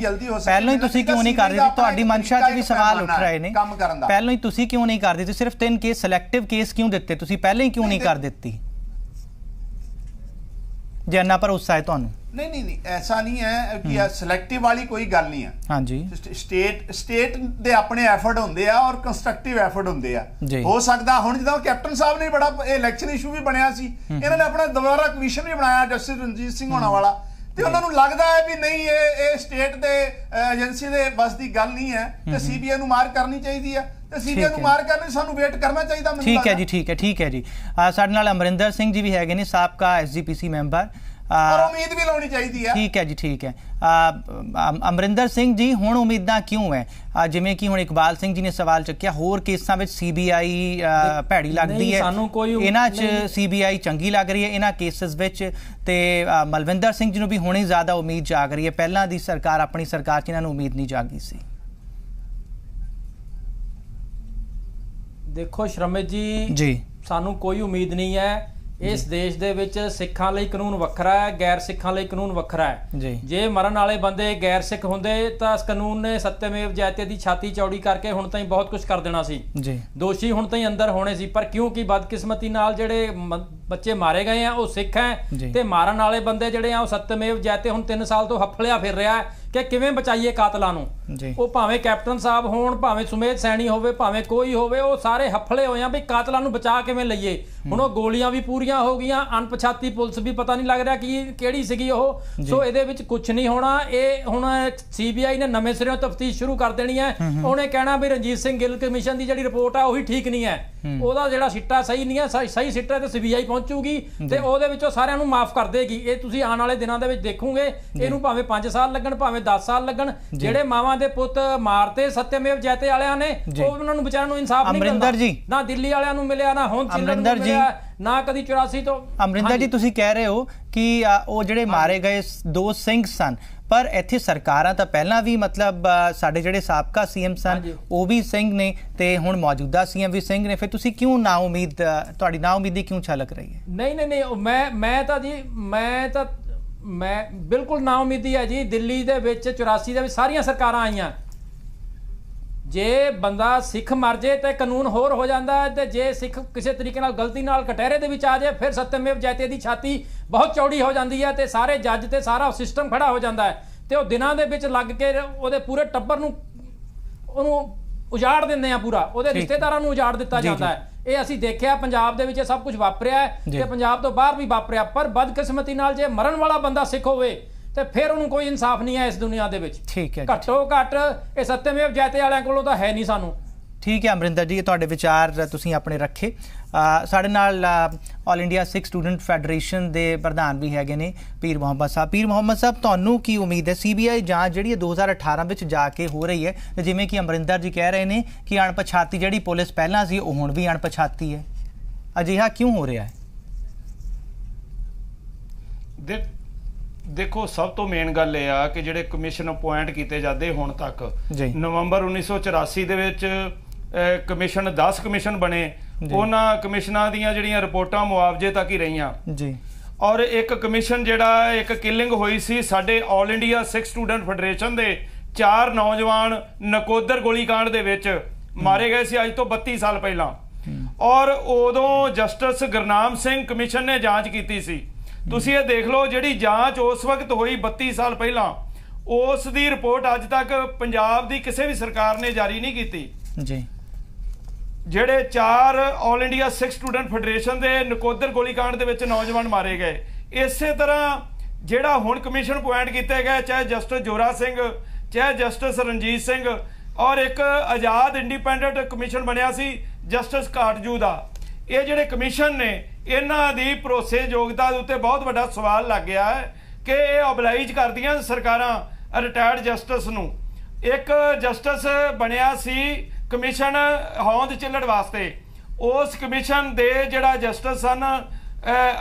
ਪਹਿਲਾਂ ਹੀ ਤੁਸੀਂ ਕਿਉਂ ਨਹੀਂ ਕਰ ਦਿੱਤੀ? ਤੁਹਾਡੀ ਮਨਸ਼ਾ 'ਚ ਵੀ ਸਵਾਲ ਉੱਠ ਰਹੇ ਨੇ ਕੰਮ ਕਰਨ ਦਾ। ਪਹਿਲਾਂ ਹੀ ਤੁਸੀਂ ਕਿਉਂ ਨਹੀਂ ਕਰ ਦਿੱਤੀ? ਸਿਰਫ 3 ਕੇਸ ਸਿਲੈਕਟਿਵ ਕੇਸ ਕਿਉਂ ਦਿੱਤੇ? ਤੁਸੀਂ ਪਹਿਲਾਂ ਹੀ ਕਿਉਂ ਨਹੀਂ ਕਰ ਦਿੱਤੀ ਜੇ ਇੰਨਾ ਭਰੋਸਾ ਹੈ ਤੁਹਾਨੂੰ? नहीं ऐसा नहीं है कि सिलेक्टिव वाली कोई गल नहीं है। हाँ जी, स्टेट दे अपने एफर्ट होंदे आ और कंस्ट्रक्टिव एफर्ट होंदे आ। हो सकदा हुण जिद्दां कैप्टन साहब ने बड़ा इलैक्शन इशू भी बनया सी, इन्हां ने अपना दोबारा कमीशन भी बनाया जस्टिस रणजीत सिंह होना वाला, ਤੇ ਉਹਨਾਂ ਨੂੰ ਲੱਗਦਾ ਹੈ ਵੀ ਨਹੀਂ ਇਹ ਸਟੇਟ ਦੇ ਏਜੰਸੀ ਦੇ ਬਸ ਦੀ ਗੱਲ ਨਹੀਂ ਹੈ ਤੇ ਸੀਬੀਆਈ ਨੂੰ ਮਾਰ ਕਰਨੀ ਚਾਹੀਦੀ ਹੈ ਤੇ ਸੀਬੀਆਈ ਨੂੰ ਮਾਰ ਕਰਨ ਲਈ ਸਾਨੂੰ ਵੇਟ ਕਰਨਾ ਚਾਹੀਦਾ। ਠੀਕ ਹੈ ਜੀ, ਠੀਕ ਹੈ ਜੀ। ਸਾਡੇ ਨਾਲ ਅਮਰਿੰਦਰ ਸਿੰਘ ਜੀ ਵੀ ਹੈਗੇ ਨੇ, ਸਾਬਕਾ ਐਸਜੀਪੀਸੀ ਮੈਂਬਰ, और उम्मीद भी लानी चाहिए। ठीक है जी, ठीक है। अमरिंदर सिंह जी, हुण उम्मीदां क्यों है? जिवें कि हुण इकबाल सिंह जी ने सवाल चुक्या, होर केसां विच सीबीआई भैड़ी लगदी है, इन्हां च सीबीआई चंगी लग रही है इन्हां केसेस विच, ते मलविंदर सिंह जी नूं भी हुणे ज़्यादा उम्मीद जाग रही है, पहलां दी सरकार अपनी सरकार च इन्हां नूं उम्मीद नहीं जागी सी। देखो शरमित जी, सानू कोई उम्मीद नहीं है। इस देश दे विच सिखां लई कानून वखरा है, गैर सिखां लई कानून वखरा है। जे मरण वाले बंदे गैर सिख हुंदे तां इस कानून ने सत्यमेव जयते दी छाती चौड़ी करके हुण ताईं बहुत कुछ कर देना सी, दोषी हुण ताईं अंदर होने सी। पर क्योंकि बदकिस्मती नाल जिहड़े बच्चे मारे गए हैं वो सिख हैं ते मारन वाले बंदे जिहड़े आ सत्यमेव जयते हुण 3 साल तो हफलिया फिर रहा है कि किवें बचाइए कातलां नूं। वो भावें कैप्टन साहब होण, भावें सुमेध सैनी होवे, भावें कोई होवे, वो सारे हफले होए भी कातलां नूं बचा किवें लईए। हुण वो गोलियां भी पूरीआं हो गईआं, अणपछाती पुलिस भी पता नहीं लग रहा कि किहड़ी सीगी ओह। सो इहदे विच कुछ नहीं होना। ये हुण सीबीआई ने नवें सिरों तफ्तीश शुरू कर देनी है। उहने कहना भी रणजीत सिंह गिल कमीशन की जिहड़ी रिपोर्ट है वही ठीक नहीं है, ਉਹਦਾ ਜਿਹੜਾ ਸਿੱਟਾ ਸਹੀ ਨਹੀਂ ਹੈ, ਸਹੀ ਸਿੱਟਾ ਤੇ ਸੀਬੀਆਈ ਪਹੁੰਚੂਗੀ ਤੇ ਉਹਦੇ ਵਿੱਚੋਂ ਸਾਰਿਆਂ ਨੂੰ ਮਾਫ ਕਰ ਦੇਗੀ। ਇਹ ਤੁਸੀਂ ਆਉਣ ਵਾਲੇ ਦਿਨਾਂ ਦੇ ਵਿੱਚ ਦੇਖੋਗੇ। ਇਹਨੂੰ ਭਾਵੇਂ 5 ਸਾਲ ਲੱਗਣ, ਭਾਵੇਂ 10 ਸਾਲ ਲੱਗਣ। ਜਿਹੜੇ ਮਾਵਾਂ ਦੇ ਪੁੱਤ ਮਾਰਤੇ ਸਤਿਆਮੇਵ ਜੈਤੇ ਵਾਲਿਆਂ ਨੇ, ਉਹ ਉਹਨਾਂ ਨੂੰ ਵਿਚਾਰਿਆਂ ਨੂੰ ਇਨਸਾਫ ਨਹੀਂ ਮਿਲਦਾ। ਨਾ ਦਿੱਲੀ ਵਾਲਿਆਂ ਨੂੰ ਮਿਲਿਆ, ਨਾ ਹੁਣ ਚਿੱਲੜ ਨੂੰ ਮਿਲਿਆ, ਨਾ ਕਦੀ 84 ਤੋਂ। ਅਮਰਿੰਦਰ ਜੀ, ਤੁਸੀਂ ਕਹਿ ਰਹੇ ਹੋ ਕਿ ਉਹ ਜਿਹੜੇ ਮਾਰੇ ਗਏ 2 ਸਿੰਘ ਸਨ, पर इत्थे सरकारां तां पहलां भी मतलब साडे जिहड़े साबका सीएम सन वो भी सिंह ने ते हुण मौजूदा सीएम भी सिंह ने, फिर तुसीं क्यों ना उम्मीद, तुहाडी ना उम्मीदी क्यों छलक रही है? नहीं, मैं बिल्कुल ना उम्मीदी है जी। दिल्ली दे विच 84 दे विच सारियां सरकारां आईयां। जे बंदा सिख मर जाए तो कानून होर हो जाता है, तो जे सिख किसी तरीके नाल गलती नाल कटहरे दे विच आ जाए फिर सत्यमेव जयते दी छाती बहुत चौड़ी हो जाती है, तो सारे जज ते सारा सिस्टम खड़ा हो जाता है, तो वो दिनां दे विच लग के उहदे पूरे टब्बर नूं उहनूं उजाड़ दिंदे आ, पूरा उहदे रिश्तेदारां नूं उजाड़ दिता जाता है। ये असीं देखिआ पंजाब दे विच सब कुछ वापरिआ है ते पंजाब तो बाहर भी वापरिआ। पर बदकिस्मती नाल जे मरण वाला बंदा सिख होवे ਤੇ ਫਿਰ ਉਹਨੂੰ ਕੋਈ ਇਨਸਾਫ ਨਹੀਂ ਹੈ ਇਸ ਦੁਨੀਆ ਦੇ ਵਿੱਚ। ਠੀਕ ਹੈ, ਘੱਟੋ ਘੱਟ ਇਹ ਸਤਿਆਮੇਵ ਜੈਤੇ ਵਾਲਿਆਂ ਕੋਲੋਂ ਤਾਂ ਹੈ ਨਹੀਂ ਸਾਨੂੰ। ਠੀਕ ਹੈ ਅਮਰਿੰਦਰ ਜੀ, ਤੁਹਾਡੇ ਵਿਚਾਰ ਤੁਸੀਂ ਆਪਣੇ ਰੱਖੇ। ਸਾਡੇ ਨਾਲ ਆਲ ਇੰਡੀਆ ਸਿੱਖ ਸਟੂਡੈਂਟ ਫੈਡਰੇਸ਼ਨ ਦੇ ਪ੍ਰਧਾਨ ਵੀ ਹੈਗੇ ਨੇ ਪੀਰ ਮੁਹੰਮਦ ਸਾਹਿਬ। ਪੀਰ ਮੁਹੰਮਦ ਸਾਹਿਬ, ਤੁਹਾਨੂੰ ਕੀ ਉਮੀਦ ਹੈ? ਸੀਬੀਆਈ ਜਾਂਚ ਜਿਹੜੀ 2018 ਵਿੱਚ ਜਾ ਕੇ ਹੋ ਰਹੀ ਹੈ, ਜਿਵੇਂ ਕਿ ਅਮਰਿੰਦਰ ਜੀ ਕਹਿ ਰਹੇ ਨੇ ਕਿ ਅਣਪਛਾਤੀ ਜਿਹੜੀ ਪੁਲਿਸ ਪਹਿਲਾਂ ਸੀ ਉਹ ਹੁਣ ਵੀ ਅਣਪਛਾਤੀ ਹੈ, ਅਜਿਹਾ ਕਿਉਂ ਹੋ ਰਿਹਾ ਹੈ? देखो, सब तो मेन गल ये आ कि जिहड़े कमीशन अपॉइंट किए जाते हुण तक, नवंबर 1984 दे विच कमीशन 10 कमीशन बने, उन्हां कमीशनां दीयां जिहड़ियां रिपोर्टां मुआवजे तक ही रहियां जी। और एक कमीशन जिहड़ा एक किलिंग होई सी साडे all India Sikh student federation दे 4 नौजवान नकोदर गोलीकांड दे विच मारे गए सी अज तो 32 साल पहलां। और उदों जस्टिस गुरनाम सिंह कमीशन ने जांच कीती सी। ਤੁਸੀਂ ਇਹ ਦੇਖ ਲਓ, ਜਿਹੜੀ ਜਾਂਚ ਉਸ ਵਕਤ ਹੋਈ 32 ਸਾਲ ਪਹਿਲਾਂ, ਉਸ ਦੀ ਰਿਪੋਰਟ ਅੱਜ ਤੱਕ ਪੰਜਾਬ ਦੀ ਕਿਸੇ ਵੀ ਸਰਕਾਰ ਨੇ ਜਾਰੀ ਨਹੀਂ ਕੀਤੀ ਜੀ। ਜਿਹੜੇ 4 ਆਲ ਇੰਡੀਆ ਸਿੱਖ ਸਟੂਡੈਂਟ ਫੈਡਰੇਸ਼ਨ ਦੇ ਨਕੋਦਰ ਗੋਲੀकांड ਦੇ ਵਿੱਚ ਨੌਜਵਾਨ ਮਾਰੇ ਗਏ, ਇਸੇ ਤਰ੍ਹਾਂ ਜਿਹੜਾ ਹੁਣ ਕਮਿਸ਼ਨ ਅਪੁਆਇੰਟ ਕੀਤੇ ਗਏ, ਚਾਹੇ ਜਸਟਿਸ ਜੋਰਾ ਸਿੰਘ, ਚਾਹੇ ਜਸਟਿਸ ਰਣਜੀਤ ਸਿੰਘ, ਔਰ ਇੱਕ ਆਜ਼ਾਦ ਇੰਡੀਪੈਂਡੈਂਟ ਕਮਿਸ਼ਨ ਬਣਿਆ ਸੀ ਜਸਟਿਸ ਕਾਟਜੂ ਦਾ, ਇਹ ਜਿਹੜੇ ਕਮਿਸ਼ਨ ਨੇ ਇਹਨਾਂ ਦੀ ਭਰੋਸੇਯੋਗਤਾ ਦੇ ਉੱਤੇ ਬਹੁਤ ਵੱਡਾ ਸਵਾਲ ਲੱਗ ਗਿਆ ਹੈ ਕਿ ਇਹ ਓਬਲਾਈਜ ਕਰਦੀਆਂ ਸਰਕਾਰਾਂ ਰਿਟਾਇਰਡ ਜਸਟਿਸ ਨੂੰ। ਇੱਕ ਜਸਟਿਸ ਬਣਿਆ ਸੀ ਕਮਿਸ਼ਨ ਹੋਂਦ ਚਿੱਲੜ ਵਾਸਤੇ, ਉਸ ਕਮਿਸ਼ਨ ਦੇ ਜਿਹੜਾ ਜਸਟਿਸ ਸਨ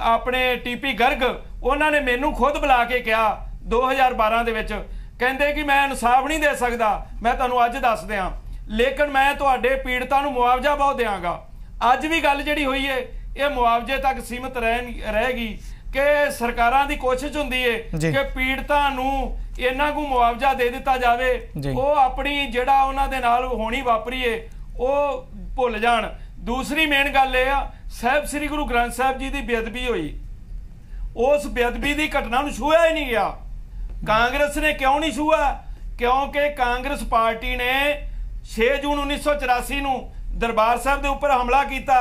ਆਪਣੇ ਟੀਪੀ ਗਰਗ, ਉਹਨਾਂ ਨੇ ਮੈਨੂੰ ਖੁਦ ਬੁਲਾ ਕੇ ਕਿਹਾ 2012 ਦੇ ਵਿੱਚ, ਕਹਿੰਦੇ ਕਿ ਮੈਂ ਇਨਸਾਫ ਨਹੀਂ ਦੇ ਸਕਦਾ, ਮੈਂ ਤੁਹਾਨੂੰ ਅੱਜ ਦੱਸ ਦਿਆਂ, ਲੇਕਿਨ ਮੈਂ ਤੁਹਾਡੇ ਪੀੜਤਾਂ ਨੂੰ ਮੁਆਵਜ਼ਾ ਬਹੁਤ ਦਿਆਂਗਾ। ਅੱਜ ਵੀ ਗੱਲ ਜਿਹੜੀ ਹੋਈ ਹੈ ਇਹ ਮੁਆਵਜ਼ੇ ਤੱਕ ਸੀਮਤ ਰਹੇਗੀ ਕਿ ਸਰਕਾਰਾਂ ਦੀ ਕੋਸ਼ਿਸ਼ ਹੁੰਦੀ ਹੈ ਕਿ ਪੀੜਤਾਂ ਨੂੰ ਇਹਨਾਂ ਨੂੰ ਮੁਆਵਜ਼ਾ ਦੇ ਦਿੱਤਾ ਜਾਵੇ, ਉਹ ਆਪਣੀ ਜਿਹੜਾ ਉਹਨਾਂ ਦੇ ਨਾਲ ਹੋਣੀ ਵਾਪਰੀ ਹੈ ਉਹ ਭੁੱਲ ਜਾਣ। ਦੂਸਰੀ ਮੇਨ ਗੱਲ ਇਹ ਆ, ਸਾਹਿਬ ਸ੍ਰੀ ਗੁਰੂ ਗ੍ਰੰਥ ਸਾਹਿਬ ਜੀ ਦੀ ਬੇਅਦਬੀ ਹੋਈ, उस बेअदबी की घटना नूं छूया ही नहीं गया। कांग्रेस ने क्यों नहीं छूआ? क्योंकि कांग्रेस पार्टी ने 6 जून 1984 नूं दरबार साहब के उपर हमला किया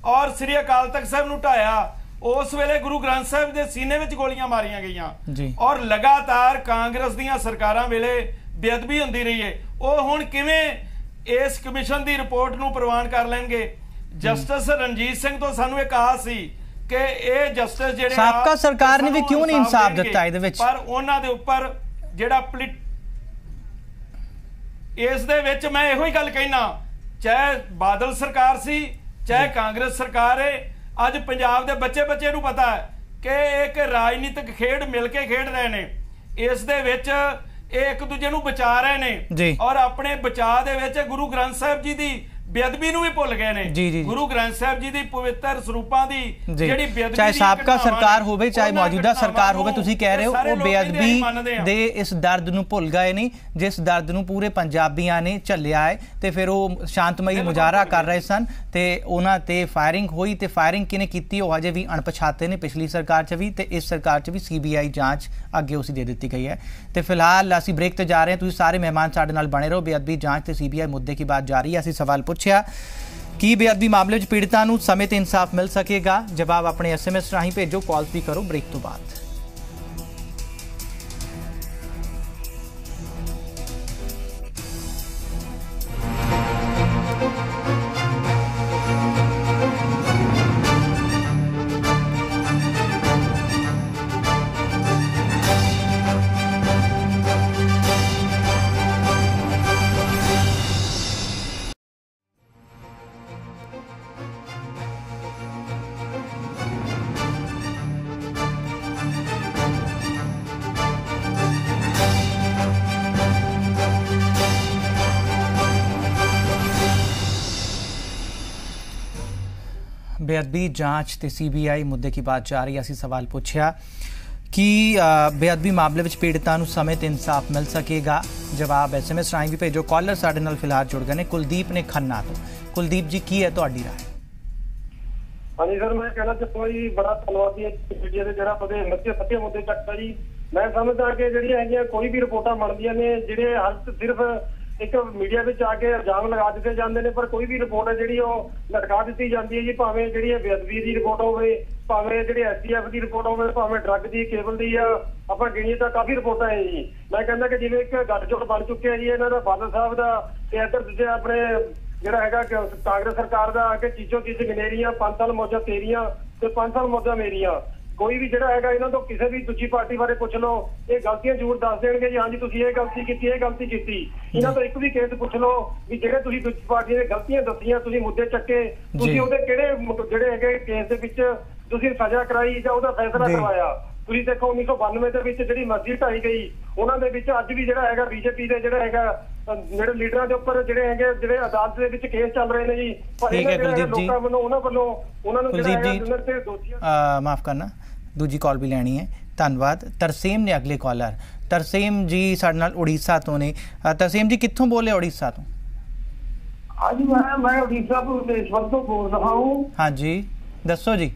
और श्री अकाल तख्त साहब नूं ढाया। उस वेले गुरु ग्रंथ साहब के सीने में गोलियां मारियां गईयां और लगातार कांग्रेस दीयां सरकारां वेले बेअदबी हुंदी रही है। वो हुण किवें इस कमिशन की रिपोर्ट नूं प्रवान कर लैणगे? जस्टिस रणजीत सिंह तो सानू एक कहा सी कि ये जस्टिस जिहड़े साबका सरकार ने भी क्यों नहीं इंसाफ दिता इहदे विच, पर उन्हां दे उपर जिहड़ा इस दे विच मैं इहो ही गल कहना, चाहे बादल सरकार सी चाहे कांग्रेस सरकार है, अज पंजाब दे बच्चे बच्चे नूं पता है कि एक राजनीतिक खेड मिल के खेड रहे ने। इस दे विच एक दूजे नूं बचा रहे ने और अपने बचा दे विच गुरु ग्रंथ साहब जी दी बेअदबी नूं भी भुल गए ने। गुरु ग्रंथ साहब जी दी पवित्र स्वरूपां दी जिहड़ी बेअदबी, चाहे साबका सरकार होवे चाहे मौजूदा सरकार होवे, तुसीं कह रहे हो वो बेअदबी दे इस दर्द नूं भुल गए नहीं जिस दर्द नूं पूरे पंजाबियां ने झल्लिया है। ते फिर वो शांतमई मुजाहरा कर रहे सन ते उन्हां ते फायरिंग होई ते फायरिंग किने कीती वो अजे भी अणपछाते ने। पिछली सरकार च भी ते इस सरकार च भी CBI जांच अगे उसी दे दी गई है। तो फिलहाल असीं ब्रेक ते जा रहे हैं, तुसीं सारे मेहमान साडे नाल बने रहो। बेअदबी जांच ते CBI मुद्दे की बात जारी है। असीं सवाल पुछया कि बेअदबी मामले च पीड़ितां नूं समय ते इंसाफ मिल सकेगा? जवाब अपने SMS राहीं भेजो, कॉल भी करो। ब्रेक तो बाद बेअदबी जांच ते CBI मुद्दे की बात जारी। असीं सवाल पूछया कि बेअदबी मामले में पीड़ितां नूं समय ते इंसाफ मिल सकेगा? जवाब SMS राहीं भी भेजो। कॉलर साडे नाल फिलहाल जुड़ गए ने। कुलदीप ने खन्ना तो। कुलदीप जी की है तुहाडी राय? हाँ जी सर, मैं कहना चाहता जी बड़ा धन्यवाद मीडिया के जो सत्य मुद्दे तक जी। मैं समझदा कि जिहड़ियां कोई भी रिपोर्टां बनदियां ने जिहड़े हर सिर्फ एक मीडिया में आके इल्जाम लगा दिते जाते हैं, पर कोई भी रिपोर्ट है जी लटका दी जाती है जी। भावें जी बेअदबी की रिपोर्ट होवे, भावें जी STF की रिपोर्ट होवे, भावें ड्रग की केबल की या आप गिणीए तो काफ़ी रिपोर्टां है जी। मैं कहना कि जिवें एक गठजोड़ बन चुके हैं जी इन्हां दा बादल साहब का ते इधर दूजे अपने जिहड़ा हैगा कांग्रेस सरकार का कि चीजों चीज गिनेरियां 5 साल मौजा तेरियां ते 5 साल मौजा मेरियां। कोई भी जिहड़ा हैगा इन्हां तो किसी भी दूजी पार्टी बारे पुछ लो, ये गलतियां जरूर दस देणगे जी। हाँ जी तुसीं ये गलती कीती, इन्हां तो एक भी केस पुछ लो भी जिहड़े तुसीं दूजी पार्टी ने गलतियां दसियां, तुसीं मुद्दे चक्के, तुसीं उहदे किहड़े जिहड़े हैगे केस दे विच तुसीं सज़ा कराई जां उहदा फैसला करवाया। तुसीं देखो 1992 ਦੇ ਵਿੱਚ ਜਿਹੜੀ ਮਸਜਿਦ ਢਾਈ ਗਈ, ਉਹਨਾਂ ਦੇ ਵਿੱਚ ਅੱਜ ਵੀ ਜਿਹੜਾ ਹੈਗਾ BJP ਦੇ ਜਿਹੜਾ ਹੈਗਾ ਜਿਹੜੇ ਲੀਡਰਾਂ ਦੇ ਉੱਪਰ ਜਿਹੜੇ ਹੈਗੇ ਜਿਹੜੇ ਅਦਾਲਤ ਦੇ ਵਿੱਚ ਕੇਸ ਚੱਲ ਰਹੇ ਨੇ ਜੀ। ਪਰ ਇਹ ਲੋਕਾਂ ਵੱਲੋਂ ਉਹਨਾਂ ਨੂੰ ਜਿਹੜਾ ਹੈਗਾ ਤੇ ਦੋਸ਼ੀਆਂ ਮਾਫ ਕਰਨਾ दूजी कॉल भी लैनी है। धन्यवाद। तरसेम ने अगले कॉलर। तरसेम जी साडे नाल उड़ीसा तो ने। तरसेम जी कित्थों बोले उड़ीसा तो? हाँ जी मैं उड़ीसा भुवनेश्वर तो बोल रहा हूँ। हाँ जी दसो जी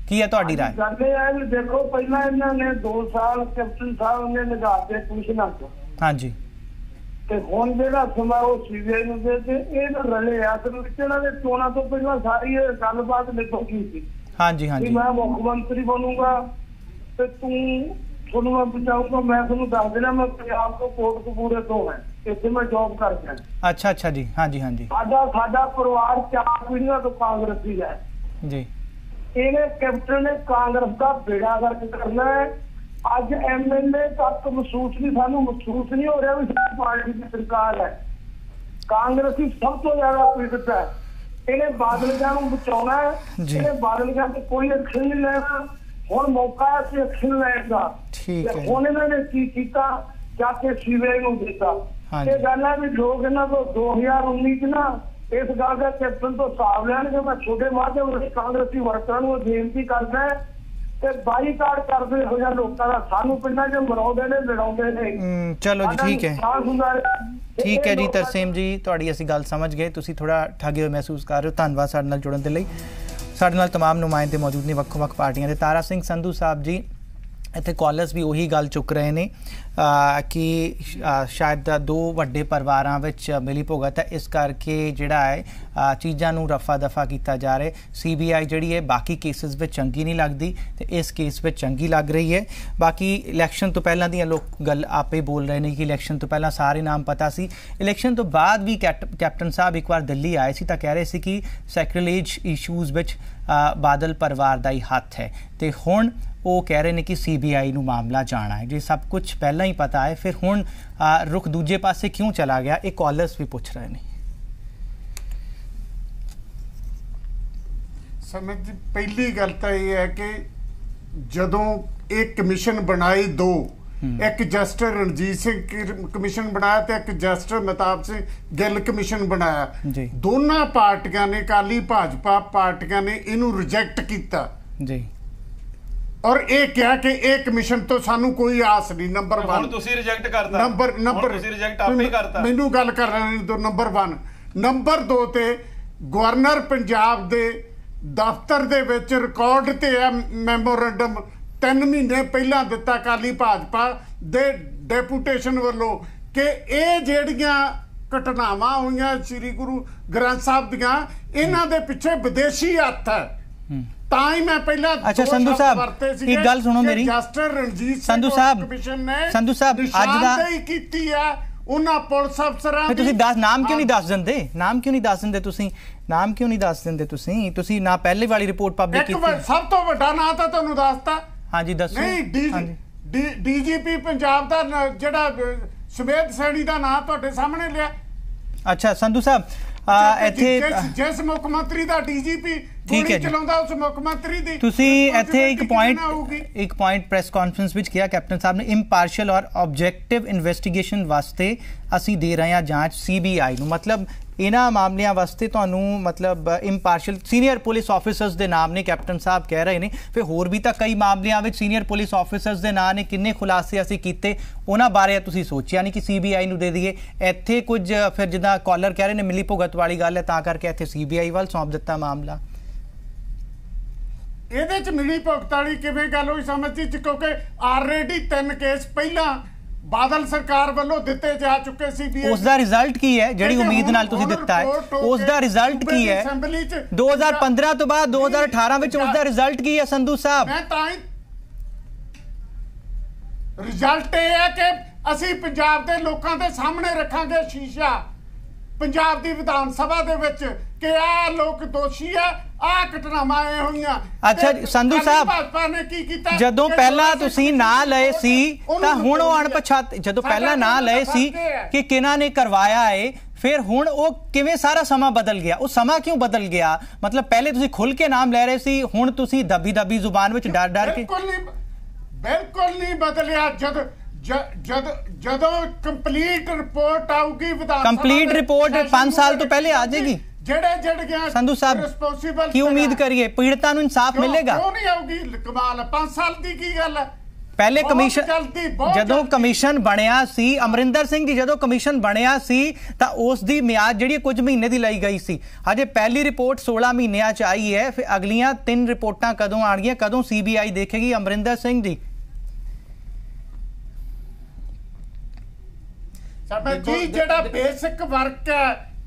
की है तुहाडी राय? गल है देखो पहला इन्होंने 2 साल कैप्टन साहब ने निगाहते कमिश्नर को। हाँ जी ਤੇ ਹੁਣ ਜਿਹੜਾ ਸਮਾਂ ਉਹ CBI ਨੂੰ ਦੇ ਤੇ ਇਹ ਤਾਂ ਰਲੇ ਆ ਤੇ ਇਹਨਾਂ ਦੇ ਚੋਣਾਂ ਤੋਂ ਪਹਿਲਾਂ ਸਾਰੀ ਇਹ ਗੱਲਬਾਤ ਨਿਕਲ ਗਈ ਸੀ। हाँ जी हाँ जी मैं मुख्यमंत्री बनूंगा तो ਤੁਹਾਨੂੰ मैं बचाऊंगा। मैं ਤੁਹਾਨੂੰ दस देना मैं पंजाब को कोटकपूरे तो है इतने मैं जॉब करके। अच्छा अच्छा जी हाँ जी हाँ जी। साडा परिवार 4 पीढ़ियों तो कांग्रेसी है जी। इन्हें कैप्टन ने कांग्रेस का बेड़ा गर्क करना है। अज MLA तक महसूस नहीं, सानू महसूस नहीं हो रहा भी साडी पार्टी की सरकार है। कांग्रेसी सब तो ज्यादा पीड़ित है। इन्हें बादल शाह बचाना है, इन्हें बादल शाह से कोई एक्शन नहीं लेना। हुण मौका है एक्शन लेने का। हुण इन्होंने की कीता जाके CBI नूं दिता। ये गल है भी लोग इन्हां तो 2019 च ना इस गल का कैप्टन तो हिसाब लैणगे। मैं छोटे माध्यम कांग्रेसी वर्करां नूं बेनती करदा है ते बाईकाट करदे हो जा लोकां दा सानू पिंडां च मराउंदे ने लड़ाउंदे ने। चलो जी ठीक है ठीक है जी। तरसेम जी तुहाडी असीं गल समझ गए, तुसीं थोड़ा ठगे होए महसूस कर रहे हो। धन्नवाद साडे नाल जुड़न दे लई। ਸਾਡੇ ਨਾਲ तमाम ਨੁਮਾਇੰਦੇ ਮੌਜੂਦ ਨੇ ਵੱਖ-ਵੱਖ ਪਾਰਟੀਆਂ ਦੇ। ਤਾਰਾ ਸਿੰਘ ਸੰਧੂ ਸਾਹਿਬ ਜੀ, ਇੱਥੇ ਕਾਲਰਸ ਵੀ ਉਹੀ ਗੱਲ ਚੁੱਕ ਰਹੇ ਨੇ ਕਿ ਸ਼ਾਇਦ ਦੋ ਵੱਡੇ ਪਰਿਵਾਰਾਂ ਵਿੱਚ ਮਿਲੀ ਭੁਗਤ ਹੈ, ਇਸ ਕਰਕੇ ਜਿਹੜਾ ਹੈ ਚੀਜ਼ਾਂ ਨੂੰ ਰਫਾ ਦਫਾ ਕੀਤਾ ਜਾ ਰਿਹਾ। CBI ਜਿਹੜੀ ਹੈ ਬਾਕੀ ਕੇਸਿਸ ਵਿੱਚ ਚੰਗੀ ਨਹੀਂ ਲੱਗਦੀ ਤੇ ਇਸ ਕੇਸ ਵਿੱਚ ਚੰਗੀ ਲੱਗ ਰਹੀ ਹੈ। ਬਾਕੀ ਇਲੈਕਸ਼ਨ ਤੋਂ ਪਹਿਲਾਂ ਦੀਆਂ ਲੋਕ ਗੱਲ ਆਪੇ ਬੋਲ ਰਹੇ ਨੇ ਕਿ ਇਲੈਕਸ਼ਨ ਤੋਂ ਪਹਿਲਾਂ ਸਾਰੇ ਨਾਮ ਪਤਾ ਸੀ, ਇਲੈਕਸ਼ਨ ਤੋਂ ਬਾਅਦ ਵੀ ਕੈਪਟਨ ਸਾਹਿਬ ਇੱਕ ਵਾਰ ਦਿੱਲੀ ਆਏ ਸੀ ਤਾਂ ਕਹਿ ਰਹੇ ਸੀ ਕਿ ਸੈਕਰੀਲੇਜ ਇਸ਼ੂਜ਼ ਵਿੱਚ ਬਾਦਲ ਪਰਿਵਾਰ ਦਾ ਹੀ ਹੱਥ ਹੈ ਤੇ ਹੁਣ ਉਹ ਕਹਿ ਰਹੇ ਨੇ ਕਿ CBI ਨੂੰ ਮਾਮਲਾ ਜਾਣਾ ਹੈ। ਜੇ ਸਭ ਕੁਝ ਪਹਿਲਾਂ ਹੀ ਪਤਾ ਹੈ ਫਿਰ ਹੁਣ ਰੁਖ ਦੂਜੇ ਪਾਸੇ ਕਿਉਂ ਚਲਾ ਗਿਆ, ਇਹ ਕਾਲਰਸ ਵੀ ਪੁੱਛ ਰਹੇ ਨੇ। ਸਮਝ ਦੀ ਪਹਿਲੀ ਗੱਲ ਤਾਂ ਇਹ ਹੈ ਕਿ ਜਦੋਂ ਇਹ ਕਮਿਸ਼ਨ ਬਣਾਈ ਦੋ, ਇੱਕ ਜਸਟਿਸ ਰਣਜੀਤ ਸਿੰਘ ਕਮਿਸ਼ਨ ਬਣਾਇਆ ਤੇ ਇੱਕ ਜਸਟਿਸ ਮਹਿਤਾਬ ਸਿੰਘ ਗਿੱਲ ਕਮਿਸ਼ਨ ਬਣਾਇਆ, ਦੋਨਾਂ ਪਾਰਟੀਆਂ ਨੇ, ਅਕਾਲੀ ਭਾਜਪਾ ਪਾਰਟੀਆਂ ਨੇ ਇਹਨੂੰ ਰਿਜੈਕਟ ਕੀਤਾ ਜੀ ਔਰ ਇਹ ਕਿਹਾ ਕਿ ਇਹ ਕਮਿਸ਼ਨ ਤੋਂ ਸਾਨੂੰ ਕੋਈ ਆਸ ਨਹੀਂ। ਨੰਬਰ 1 ਤੁਸੀਂ ਰਿਜੈਕਟ ਕਰਤਾ, ਨੰਬਰ ਤੁਸੀਂ ਰਿਜੈਕਟ ਆਪੇ ਹੀ ਕਰਤਾ। ਮੈਨੂੰ ਗੱਲ ਕਰ ਰਹੇ ਨੇ ਨੰਬਰ 1। ਨੰਬਰ 2 ਤੇ ਗਵਰਨਰ ਪੰਜਾਬ ਦੇ ਦਫ਼ਤਰ ਦੇ ਵਿੱਚ ਰਿਕਾਰਡ ਤੇ ਹੈ ਮੈਮੋਰੰਡਮ 3 ਮਹੀਨੇ ਪਹਿਲਾਂ ਦਿੱਤਾ ਅਕਾਲੀ ਭਾਜਪਾ ਦੇ ਡੈਪੂਟੇਸ਼ਨ ਵੱਲੋਂ ਕਿ ਇਹ ਜਿਹੜੀਆਂ ਘਟਨਾਵਾਂ ਹੋਈਆਂ ਸ੍ਰੀ ਗੁਰੂ ਗ੍ਰੰਥ ਸਾਹਿਬ ਦੀਆਂ, ਇਹਨਾਂ ਦੇ ਪਿੱਛੇ ਵਿਦੇਸ਼ੀ ਹੱਥ ਹੈ। ਤਾਂ ਹੀ ਮੈਂ ਪਹਿਲਾਂ ਅੱਛਾ ਸੰਧੂ ਸਾਹਿਬ ਇੱਕ ਗੱਲ ਸੁਣੋ ਮੇਰੀ, ਜਸਟਿਸ ਰਣਜੀਤ ਸੰਧੂ ਸਾਹਿਬ ਅੱਜ ਦਾ ਕੀਤੀ ਹੈ ਉਹਨਾਂ ਪੁਲਿਸ ਅਫਸਰਾਂ ਦੀ। ਤੁਸੀਂ ਨਾਮ ਕਿਉਂ ਨਹੀਂ ਦੱਸ ਦਿੰਦੇ? ਨਾਮ ਕਿਉਂ ਨਹੀਂ ਦੱਸ ਦਿੰਦੇ ਤੁਸੀਂ? ਨਾਮ ਕਿਉਂ ਨਹੀਂ ਦੱਸ ਦਿੰਦੇ ਤੁਸੀਂ? ਤੁਸੀਂ ਨਾ ਪਹਿਲੇ ਵਾਲੀ ਰਿਪੋਰਟ ਪਬਲਿਕ ਕੀਤੀ, ਸਭ ਤੋਂ ਵੱਡਾ ਨਾਂ ਤਾਂ ਤੁਹਾਨੂੰ ਦੱਸਤਾ। ਹਾਂਜੀ ਦੱਸੋ। ਨਹੀਂ, DGP ਪੰਜਾਬ ਦਾ ਜਿਹੜਾ ਸੁਮੇਧ ਸੈਣੀ ਦਾ ਨਾਂ ਤੁਹਾਡੇ ਸਾਹਮਣੇ ਲਿਆ। ਅੱਛਾ ਸੰਧੂ ਸਾਹਿਬ ਇੱਥੇ ਜਿਸ ਮੁੱਖ ਮੰਤਰੀ ਦਾ DGP ਗੋਲੀ ਚਲਾਉਂਦਾ ਉਸ ਮੁੱਖ ਮੰਤਰੀ ਦੀ ਤੁਸੀਂ ਇੱਥੇ ਇੱਕ ਪੁਆਇੰਟ ਪ੍ਰੈਸ ਕਾਨਫਰੰਸ ਵਿੱਚ ਕਿਹਾ ਕੈਪਟਨ ਸਾਹਿਬ ਨੇ, ਇੰਪਾਰਸ਼ੀਅਲ ਔਰ ਆਬਜੈਕਟਿਵ ਇਨਵੈਸਟੀਗੇਸ਼ਨ ਵਾਸਤੇ ਅਸੀਂ ਦੇ ਰਹੇ ਹਾਂ ਜਾਂਚ CBI ਨੂੰ। ਮਤਲਬ ਇਹਨਾਂ ਮਾਮਲਿਆਂ ਵਾਸਤੇ ਤੁਹਾਨੂੰ ਮਤਲਬ ਇੰਪਾਰਸ਼ੀਅਲ ਸੀਨੀਅਰ ਪੁਲਿਸ ਆਫੀਸਰਸ ਦੇ ਨਾਮ ਨੇ ਕੈਪਟਨ ਸਾਹਿਬ ਕਹਿ ਰਹੇ ਨੇ, ਫਿਰ ਹੋਰ ਵੀ ਤਾਂ ਕਈ ਮਾਮਲਿਆਂ ਵਿੱਚ ਸੀਨੀਅਰ ਪੁਲਿਸ ਆਫੀਸਰਸ ਦੇ ਨਾਂ ਨੇ, ਕਿੰਨੇ ਖੁਲਾਸੇ ਅਸੀਂ ਕੀਤੇ ਉਹਨਾਂ ਬਾਰੇ ਤੁਸੀਂ ਸੋਚਿਆ ਨਹੀਂ ਕਿ CBI ਨੂੰ ਦੇ ਦਈਏ? ਇੱਥੇ ਕੁਝ ਫਿਰ ਜਿੱਦਾਂ ਕਾਲਰ ਕਹਿ ਰਹੇ ਨੇ ਮਿਲੀ ਭੁਗਤ ਵਾਲੀ ਗੱਲ ਹੈ ਤਾਂ ਕਰਕੇ ਇੱਥੇ CBI ਵੱਲ ਸੌਂਪ ਦਿੱਤਾ ਮਾਮਲਾ। ਇਹਦੇ ਚ ਮਿਲੀ ਭੁਗਤ ਵਾਲੀ ਕਿਵੇਂ ਗੱਲ ਹੋਈ ਸਮਝੀ, ਕਿਉਂਕਿ ਆਲਰੇਡੀ 3 ਕੇਸ ਪਹਿਲਾਂ ਬਾਦਲ ਸਰਕਾਰ ਵੱਲੋਂ ਦਿੱਤੇ ਜਾ ਚੁੱਕੇ ਸੀ। ਉਸ ਦਾ ਰਿਜ਼ਲਟ ਕੀ ਹੈ ਜਿਹੜੀ ਉਮੀਦ ਨਾਲ ਤੁਸੀਂ ਦਿੱਤਾ ਹੈ? ਉਸ ਦਾ ਰਿਜ਼ਲਟ ਕੀ ਹੈ 2015 ਤੋਂ ਬਾਅਦ 2018 ਵਿੱਚ ਉਸ ਦਾ ਰਿਜ਼ਲਟ ਕੀ ਹੈ ਸੰਧੂ ਸਾਹਿਬ? ਮੈਂ ਤਾਂ ਹੀ ਰਿਜ਼ਲਟ ਇਹ ਹੈ ਕਿ ਅਸੀਂ ਪੰਜਾਬ ਦੇ ਲੋਕਾਂ ਦੇ ਸਾਹਮਣੇ ਰੱਖਾਂਗੇ ਸ਼ੀਸ਼ਾ ਪੰਜਾਬ ਦੀ ਵਿਧਾਨ ਸਭਾ ਦੇ ਵਿੱਚ ਕਿ ਆਹ ਲੋਕ ਦੋਸ਼ੀ ਆ, ਆਹ ਘਟਨਾਵਾਂ ਇਹ ਹੋਈਆਂ। ਅੱਛਾ ਸੰਧੂ ਸਾਹਿਬ, ਭਾਜਪਾ ਨੇ ਕੀ ਕੀਤਾ? ਜਦੋਂ ਪਹਿਲਾਂ ਤੁਸੀਂ ਨਾਂ ਲਏ ਸੀ ਤਾਂ ਹੁਣ ਉਹ ਅਣਪਛਾਤੇ, ਜਦੋਂ ਪਹਿਲਾਂ ਨਾਂ ਲਏ ਸੀ ਕਿ ਕਿਹਨਾਂ ਨੇ ਕਰਵਾਇਆ ਹੈ, ਫਿਰ ਹੁਣ ਉਹ ਕਿਵੇਂ ਸਾਰਾ ਸਮਾਂ ਬਦਲ ਗਿਆ? ਉਹ ਸਮਾਂ ਕਿਉਂ ਬਦਲ ਗਿਆ? ਮਤਲਬ ਪਹਿਲੇ ਤੁਸੀਂ ਖੁੱਲ ਕੇ ਨਾਮ ਲੈ ਰਹੇ ਸੀ, ਹੁਣ ਤੁਸੀਂ ਦੱਬੀ ਜ਼ੁਬਾਨ ਵਿੱਚ ਡਰ ਕੇ। ਬਿਲਕੁਲ ਨਹੀਂ ਬਦਲਿਆ। ਜਦੋਂ ਕੰਪਲੀਟ ਰਿਪੋਰਟ ਆਊਗੀ ਵਿਧਾਨ ਸਭਾ, ਕੰਪਲੀਟ ਰਿਪੋਰਟ 5 ਸਾਲ ਤੋਂ ਪਹਿਲੇ ਆ ਜਾਏਗੀ। ਜਿਹੜੇ ਸੰਧੂ ਸਾਹਿਬ ਕੀ ਉਮੀਦ ਕਰੀਏ ਪੀੜਤਾਂ ਨੂੰ ਇਨਸਾਫ ਮਿਲੇਗਾ? ਕਿਉਂ ਨਹੀਂ ਆਊਗੀ? ਕਮਾਲ 5 ਸਾਲ ਦੀ ਕੀ ਗੱਲ ਹੈ? ਪਹਿਲੇ ਜਦੋਂ ਕਮਿਸ਼ਨ ਬਣਿਆ ਸੀ, ਅਮਰਿੰਦਰ ਸਿੰਘ ਜੀ ਜਦੋਂ ਕਮਿਸ਼ਨ ਬਣਿਆ ਸੀ ਤਾਂ ਉਸ ਦੀ ਮਿਆਦ ਜਿਹੜੀ ਕੁਝ ਮਹੀਨੇ ਦੀ ਲਈ ਗਈ ਸੀ। ਹਜੇ ਪਹਿਲੀ ਰਿਪੋਰਟ 16 ਮਹੀਨਿਆਂ ਚ ਆਈ ਹੈ, ਫਿਰ ਅਗਲੀਆਂ 3 ਰਿਪੋਰਟਾਂ ਕਦੋਂ ਆਣਗੀਆਂ, ਕਦੋਂ CBI ਦੇਖੇਗੀ? ਅਮਰਿੰਦਰ ਸਿੰਘ ਜੀ ਜਿਹੜਾ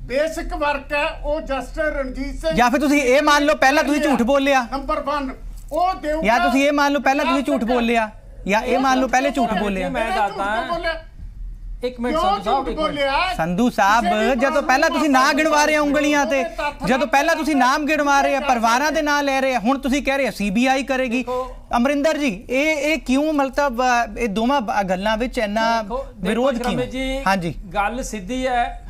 ਬੇਸਿਕ ਵਰਕ ਹੈ ਉਹ ਜਸਟਿਸ ਰਣਜੀਤ ਸਿੰਘ, ਜਾਂ ਫਿਰ ਤੁਸੀਂ ਇਹ ਮੰਨ ਲਓ ਪਹਿਲਾਂ ਤੁਸੀਂ ਝੂਠ ਬੋਲਿਆ। ਨੰਬਰ 1 ਉਹ ਦੇਊਗਾ, ਜਾਂ ਤੁਸੀਂ ਇਹ ਮੰਨ ਲਓ ਪਹਿਲਾਂ ਤੁਸੀਂ ਝੂਠ ਬੋਲਿਆ, ਜਾਂ ਇਹ ਮੰਨ ਲਓ ਪਹਿਲੇ ਝੂਠ ਬੋਲਿਆ। ਮੈਂ ਦੱਸਦਾ ਇੱਕ ਮਿੰਟ ਸੰਧੂ ਸਾਹਿਬ, ਜਦੋਂ ਪਹਿਲਾਂ ਤੁਸੀਂ ਨਾਂ ਗਿਣਵਾ ਰਹੇ ਉਂਗਲੀਆਂ ਤੇ, ਜਦੋਂ ਪਹਿਲਾਂ ਤੁਸੀਂ ਨਾਮ ਗਿਣਵਾ ਰਹੇ ਆ, ਪਰਿਵਾਰਾਂ ਦੇ ਨਾਂ ਲੈ ਰਹੇ ਆ, ਹੁਣ ਤੁਸੀਂ ਕਹਿ ਰਹੇ CBI ਕਰੇਗੀ। ਅਮਰਿੰਦਰ ਜੀ ਇਹ ਕਿਉਂ, ਮਤਲਬ ਇਹ ਦੋਵਾਂ ਗੱਲਾਂ ਵਿੱਚ ਇੰਨਾ ਵਿਰੋਧ ਕਿਉਂ? ਹਾਂਜੀ ਗੱਲ ਸਿੱਧੀ ਹੈ,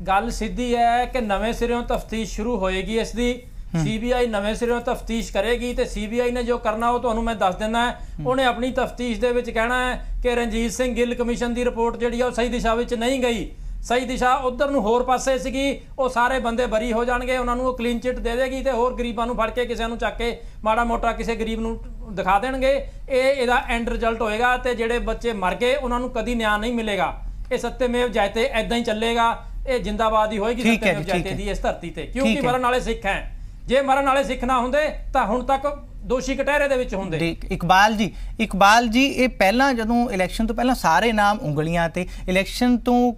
ਗੱਲ ਸਿੱਧੀ ਹੈ ਕਿ ਨਵੇਂ ਸਿਰਿਓਂ ਤਫਤੀਸ਼ ਸ਼ੁਰੂ ਹੋਏਗੀ ਇਸ ਦੀ। CBI ਨਵੇਂ ਸਿਰਿਓਂ ਤਫਤੀਸ਼ ਕਰੇਗੀ ਤੇ CBI ਨੇ ਜੋ ਕਰਨਾ ਉਹ ਤੁਹਾਨੂੰ ਮੈਂ ਦੱਸ ਦਿੰਦਾ। ਉਹਨੇ ਆਪਣੀ ਤਫਤੀਸ਼ ਦੇ ਵਿੱਚ ਕਹਿਣਾ ਹੈ ਕਿ ਰਣਜੀਤ ਸਿੰਘ ਗਿੱਲ ਕਮਿਸ਼ਨ ਦੀ ਰਿਪੋਰਟ ਜਿਹੜੀ ਆ ਉਹ ਸਹੀ ਦਿਸ਼ਾ ਵਿੱਚ ਨਹੀਂ ਗਈ, ਸਹੀ ਦਿਸ਼ਾ ਉਧਰ ਨੂੰ ਹੋਰ ਪਾਸੇ ਸੀਗੀ, ਉਹ ਸਾਰੇ ਬੰਦੇ ਬਰੀ ਹੋ ਜਾਣਗੇ, ਉਹਨਾਂ ਨੂੰ ਉਹ ਕਲੀਨ ਚਿੱਟ ਦੇ ਦੇਗੀ ਤੇ ਹੋਰ ਗਰੀਬਾਂ ਨੂੰ ਫੜ ਕੇ ਕਿਸੇ ਨੂੰ ਚੱਕ ਕੇ ਮਾੜਾ ਮੋਟਾ ਕਿਸੇ ਗਰੀਬ ਨੂੰ ਦਿਖਾ ਦੇਣਗੇ। ਇਹਦਾ ਐਂਡ ਰਿਜ਼ਲਟ ਹੋਏਗਾ ਤੇ ਜਿਹੜੇ ਬੱਚੇ ਮਰ ਗਏ ਉਹਨਾਂ ਨੂੰ ਕਦੀ ਨਿਆਂ ਨਹੀਂ ਮਿਲੇਗਾ। ਇਹ ਸੱਤੇਮੇਵ ਜਯਤੇ ਐਦਾਂ ਹੀ ਚੱਲੇਗਾ, ਇਹ ਜਿੰਦਾਬਾਦ ਹੀ ਹੋਏਗੀ ਸੱਤੇਮੇਵ ਜਯਤੇ ਦੀ ਇਸ ਧਰਤੀ ਤੇ, ਕਿਉਂਕਿ ਮਰਨ ਵਾਲੇ ਸਿੱਖ ਹੈ। ਜੇ ਮਰਨ ਵਾਲੇ ਸਿੱਖ ਨਾ ਹੁੰਦੇ ਤਾਂ ਹੁਣ ਤੱਕ ਦੋਸ਼ੀ ਕਟਹਿਰੇ ਦੇ ਵਿੱਚ ਹੁੰਦੇ। ਇਕਬਾਲ ਜੀ ਇਹ ਪਹਿਲਾਂ ਜਦੋਂ ਇਲੈਕਸ਼ਨ ਤੋਂ ਪਹਿਲਾਂ ਸਾਰੇ ਨਾਮ ਉਂਗਲੀਆਂ ਤੇ, ਇਲੈਕਸ਼ਨ ਤੋਂ